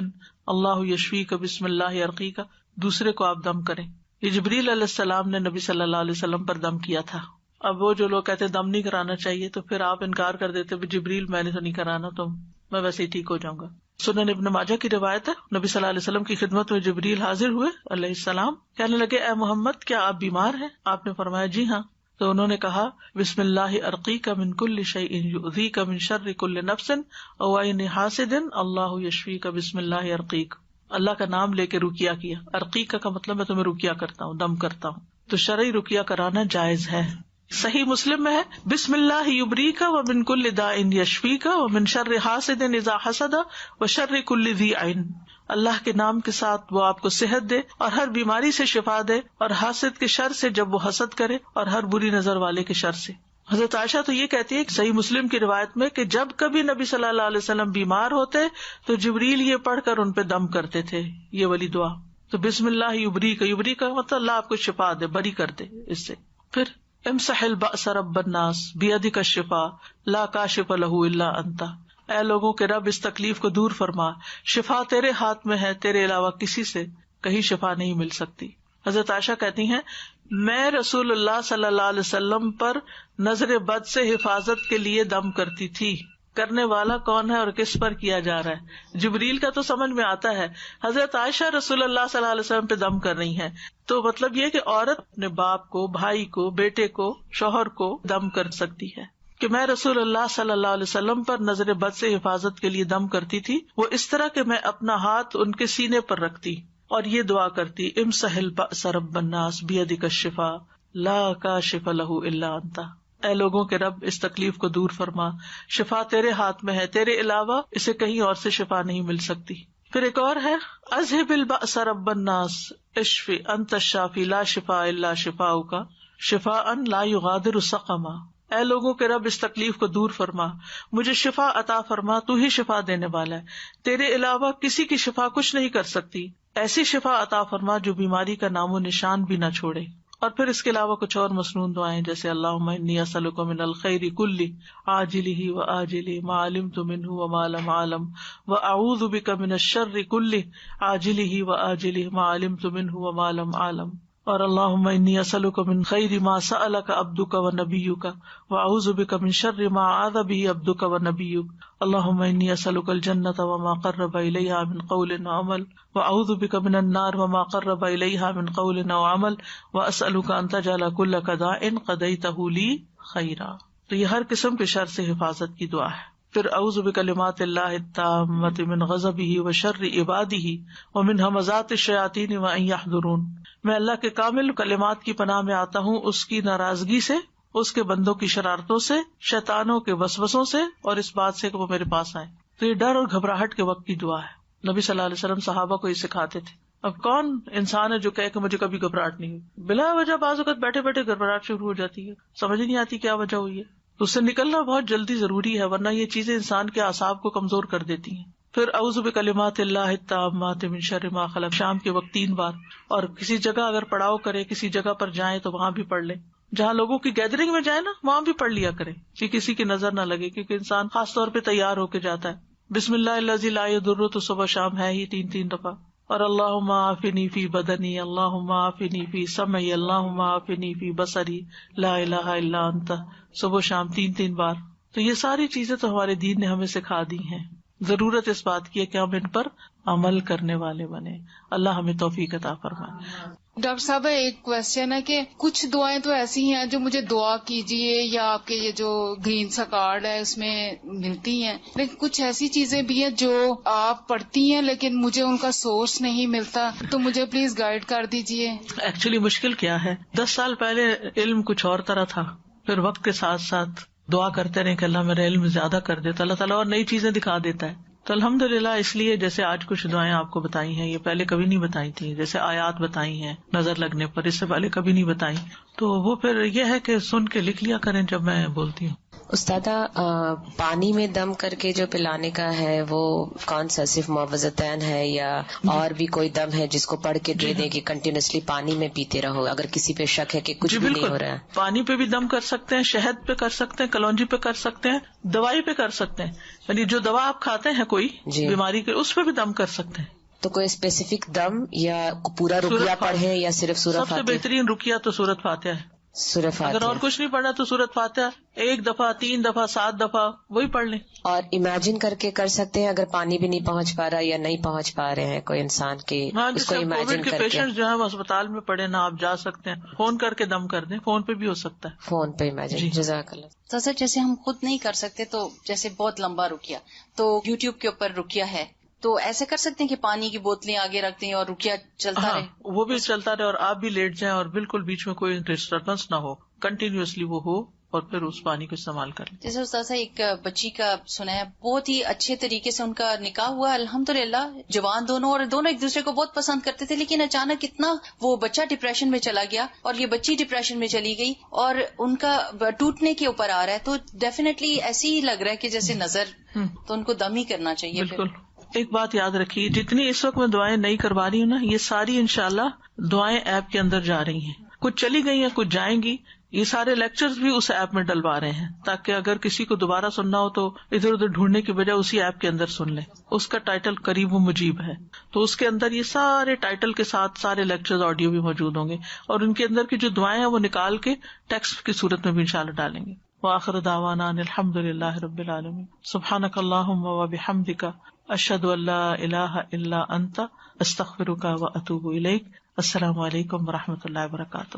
اللہ یشفیک بسم اللہ ارقیک. دوسرے کو آپ دم کریں. یہ جبریل علیہ السلام نے نبی صلی اللہ علیہ وسلم پر دم کیا تھا. اب وہ جو لوگ کہتے ہیں دم نہیں کرانا چاہیے, تو پھر آپ انکار کر دیتے جبریل میں نے تو نہیں کرانا, تو میں ویسے ہی ٹھیک ہو جاؤں گا. سنن ابن ماجہ کی روایت ہے, نبی صلی اللہ علیہ وسلم کی خدمت میں جبریل حاضر ہوئے علیہ السلام, کہنے لگے اے محمد کیا آپ بیمار ہیں؟ آپ نے فرمایا جی ہاں. تو انہوں نے کہا بسم اللہ ارقیک من کل شیء یؤذیک من شر کل نفس وعین حاسد اللہ یشفیک بسم اللہ ارقیک. اللہ کا نام لے کے رقیہ کیا. ارقیک کا مطلب میں تمہیں رقیہ کرتا ہوں, دم کرتا ہوں. تو شرعی رقیہ کرانا جائز ہے. صحیح مسلم میں ہے بسم اللہ یبریک ومن کل داء یشفیک ومن شر حاسد اذا حسد وشر کل ذی عین. اللہ کے نام کے ساتھ وہ آپ کو صحت دے اور ہر بیماری سے شفا دے, اور حاسد کے شر سے جب وہ حسد کرے, اور ہر بری نظر والے کے شر سے. حضرت عائشہ تو یہ کہتی ہے صحیح مسلم کی روایت میں کہ جب کبھی نبی صلی اللہ علیہ وسلم بیمار ہوتے تو جبریل یہ پڑھ کر ان پہ دم کرتے تھے, یہ والی دعا. تو بسم اللہ یبریک, یبریک کا مطلب اللہ آپ کو شفا دے, بری کر دے اس سے. پھر امسح البأس رب الناس بیدک الشفاء لا کاشف لہ الا انت. اے لوگوں کے رب اس تکلیف کو دور فرما, شفا تیرے ہاتھ میں ہے, تیرے علاوہ کسی سے کہیں شفا نہیں مل سکتی. حضرت عائشہ کہتی ہیں میں رسول اللہ صلی اللہ علیہ وسلم پر نظر بد سے حفاظت کے لیے دم کرتی تھی. کرنے والا کون ہے اور کس پر کیا جا رہا ہے؟ جبریل کا تو سمجھ میں آتا ہے, حضرت عائشہ رسول اللہ صلی اللہ علیہ وسلم پہ دم کر رہی ہیں, تو مطلب یہ کہ عورت اپنے باپ کو, بھائی کو, بیٹے کو, شوہر کو دم کر سکتی ہے. کہ میں رسول اللہ صلی اللہ علیہ وسلم پر نظر بد سے حفاظت کے لیے دم کرتی تھی, وہ اس طرح کہ میں اپنا ہاتھ ان کے سینے پر رکھتی اور یہ دعا کرتی امسح البأس رب الناس بیدک الشفاء لا کاشف لہ الا انت. اے لوگوں کے رب اس تکلیف کو دور فرما, شفا تیرے ہاتھ میں ہے, تیرے علاوہ اسے کہیں اور سے شفا نہیں مل سکتی. پھر ایک اور ہے اذهب البأس رب الناس اشفی انت الشافی لا شفاء الا شفاؤک شفاء لا یغادر سقما. اے لوگوں کے رب اس تکلیف کو دور فرما, مجھے شفا عطا فرما, تو ہی شفا دینے والا ہے, تیرے علاوہ کسی کی شفا کچھ نہیں کر سکتی. ایسی شفا عطا فرما جو بیماری کا نام و نشان بھی نہ چھوڑے. اور پھر اس کے علاوہ کچھ اور مسنون دعائیں جیسے اللہم انی اسألک من الخیر کلہ عاجلہ وآجلہ ما علمت منہ وما لم اعلم واعوذ بک من الشر کلہ عاجلہ وآجلہ ما علمت منہ وما لم اعلم، اور اللہم انی اسألک من خیر ما سألک عبدک ونبیک واعوذ بک من شر ما عاذ بہ عبدک ونبیک، اللہم انی اسألک الجنۃ وما قرب الیہا من قول وعمل واعوذ بک من النار وما قرب الیہا من قول وعمل واسألک ان تجعل کل قضاء قضیتہ لی خیرا۔ تو یہ ہر قسم کے شر سے حفاظت کی دعا ہے۔ پھر اعوذ بکلمات اللہ التامۃ من غضبہ وشر عبادہ ومن ھمزات الشیاطین وان یحضرون، میں اللہ کے کامل کلمات کی پناہ میں آتا ہوں اس کی ناراضگی سے، اس کے بندوں کی شرارتوں سے، شیطانوں کے وسوسوں سے، اور اس بات سے کہ وہ میرے پاس آئیں۔ تو یہ ڈر اور گھبراہٹ کے وقت کی دعا ہے۔ نبی صلی اللہ علیہ وسلم صحابہ کو یہ سکھاتے تھے۔ اب کون انسان ہے جو کہے کہ مجھے کبھی گھبراہٹ نہیں ہوئی؟ بلا وجہ بعض اوقات بیٹھے بیٹھے گھبراہٹ شروع ہو جاتی ہے، سمجھ ہی نہیں آتی کیا وجہ ہوئی ہے، تو اس سے نکلنا بہت جلدی ضروری ہے، ورنہ یہ چیزیں انسان کے اعصاب کو کمزور کر دیتی ہیں۔ پھر اعوذ بکلمات اللہ التامات من شر ما خلق شام کے وقت 3 بار، اور کسی جگہ اگر پڑاؤ کرے، کسی جگہ پر جائیں تو وہاں بھی پڑھ لیں، جہاں لوگوں کی گیدرنگ میں جائے نا وہاں بھی پڑھ لیا کریں کہ کسی کی نظر نہ لگے، کیونکہ انسان خاص طور پہ تیار ہو کے جاتا ہے۔ بسم اللہ الذی لا یضر، تو صبح شام ہے ہی 3 دفعہ، اور اللہم عافنی فی بدنی، اللہم عافنی فی سمعی، اللہم عافنی فی بصری، لا الہ الا انت، صبح شام 3 بار۔ تو یہ ساری چیزیں تو ہمارے دین نے ہمیں سکھا دی ہیں، ضرورت اس بات کی ہے کہ ہم ان پر عمل کرنے والے بنے۔ اللہ ہمیں توفیق عطا فرمائے۔ ڈاکٹر صاحب ایک کوشچن ہے کہ کچھ دعائیں تو ایسی ہیں جو مجھے دعا کیجیے یا آپ کے یہ جو گرین سا کارڈ ہے اس میں ملتی ہیں، لیکن کچھ ایسی چیزیں بھی ہیں جو آپ پڑھتی ہیں لیکن مجھے ان کا سورس نہیں ملتا، تو مجھے پلیز گائیڈ کر دیجیے۔ ایکچولی مشکل کیا ہے، 10 سال پہلے علم کچھ اور طرح تھا، پھر وقت کے ساتھ ساتھ دعا کرتے رہے کہ اللہ میرا علم زیادہ کر دیتا، اللہ تعالیٰ اور نئی چیزیں دکھا دیتا ہے۔ تو الحمدللہ اس لیے جیسے آج کچھ دعائیں آپ کو بتائی ہیں، یہ پہلے کبھی نہیں بتائی تھی، جیسے آیات بتائی ہیں نظر لگنے پر، اس سے پہلے کبھی نہیں بتائی، تو وہ پھر یہ ہے کہ سن کے لکھ لیا کریں جب میں بولتی ہوں۔ استاذہ پانی میں دم کر کے جو پلانے کا ہے وہ کون سا، صرف معوذتین ہے یا اور بھی کوئی دم ہے جس کو پڑھ کے دے دیں کہ کنٹینیوسلی پانی میں پیتے رہو اگر کسی پہ شک ہے کہ کچھ بھی نہیں ہو رہا ہے؟ پانی پہ بھی دم کر سکتے ہیں، شہد پہ کر سکتے ہیں، کلونجی پہ کر سکتے ہیں، دوائی پہ کر سکتے ہیں، یعنی جو دوا آپ کھاتے ہیں کوئی بیماری کے اس پہ بھی دم کر سکتے ہیں۔ تو کوئی اسپیسیفک دم یا پورا رقیہ پڑھیں یا صرف سورۃ فاتحہ؟ سب سے بہترین رقیہ تو سورۃ فاتحہ ہے۔ سورۃ فاتحہ اگر اور کچھ نہیں پڑھنا تو سورۃ فاتحہ 1 دفعہ 3 دفعہ 7 دفعہ وہی پڑھ لیں۔ اور امیجن کر کے کر سکتے ہیں اگر پانی بھی نہیں پہنچ پا رہا یا نہیں پہنچ پا رہے ہیں کوئی انسان کے، اس کو امیجن کر کے۔ پیشنٹ جو ہے وہ اسپتال میں پڑے نا، آپ جا سکتے ہیں فون کر کے دم کر دیں، فون پہ بھی ہو سکتا ہے، فون پہ امیجن۔ جزاک اللہ۔ تو سر جیسے ہم خود نہیں کر سکتے تو جیسے بہت لمبا رقیہ تو یوٹیوب کے اوپر رقیہ ہے، تو ایسے کر سکتے ہیں کہ پانی کی بوتلیں آگے رکھ دیں اور رقیہ چلتا رہے؟ وہ بھی چلتا رہے اور آپ بھی لیٹ جائیں اور بالکل بیچ میں کوئی ڈسٹربنس نہ ہو، کنٹینیوسلی وہ ہو، اور پھر اس پانی کو استعمال کر لیں۔ جیسے استاد صاحب ایک بچی کا سنا ہے، بہت ہی اچھے طریقے سے ان کا نکاح ہوا الحمدللہ، جوان دونوں، اور دونوں ایک دوسرے کو بہت پسند کرتے تھے، لیکن اچانک اتنا وہ بچہ ڈپریشن میں چلا گیا اور یہ بچی ڈپریشن میں چلی گئی اور ان کا ٹوٹنے کے اوپر آ رہا ہے، تو ڈیفینیٹلی ایسے ہی لگ رہا ہے کہ جیسے نظر، تو ان کو دم ہی کرنا چاہیے۔ بالکل۔ ایک بات یاد رکھیے، جتنی اس وقت میں دعائیں نہیں کروا رہی ہوں نا، یہ ساری انشاءاللہ دعائیں ایپ کے اندر جا رہی ہیں، کچھ چلی گئی ہیں کچھ جائیں گی، یہ سارے لیکچرز بھی اس ایپ میں ڈلوا رہے ہیں تاکہ اگر کسی کو دوبارہ سننا ہو تو ادھر ادھر ڈھونڈنے کی بجائے اسی ایپ کے اندر سن لیں۔ اس کا ٹائٹل قریب و مجیب ہے، تو اس کے اندر یہ سارے ٹائٹل کے ساتھ سارے لیکچرز آڈیو بھی موجود ہوں گے، اور ان کے اندر کی جو دعائیں ہیں وہ نکال کے ٹیکسٹ کی صورت میں بھی انشاءاللہ ڈالیں گے۔ وآخر دعوانا ان الحمد للہ رب العالمین، سبحانک اللہم وبحمدک، اشہد ان لا الہ الا انت، استغفرک واتوب الیک۔ السلام علیکم ورحمۃ اللہ وبرکاتہ۔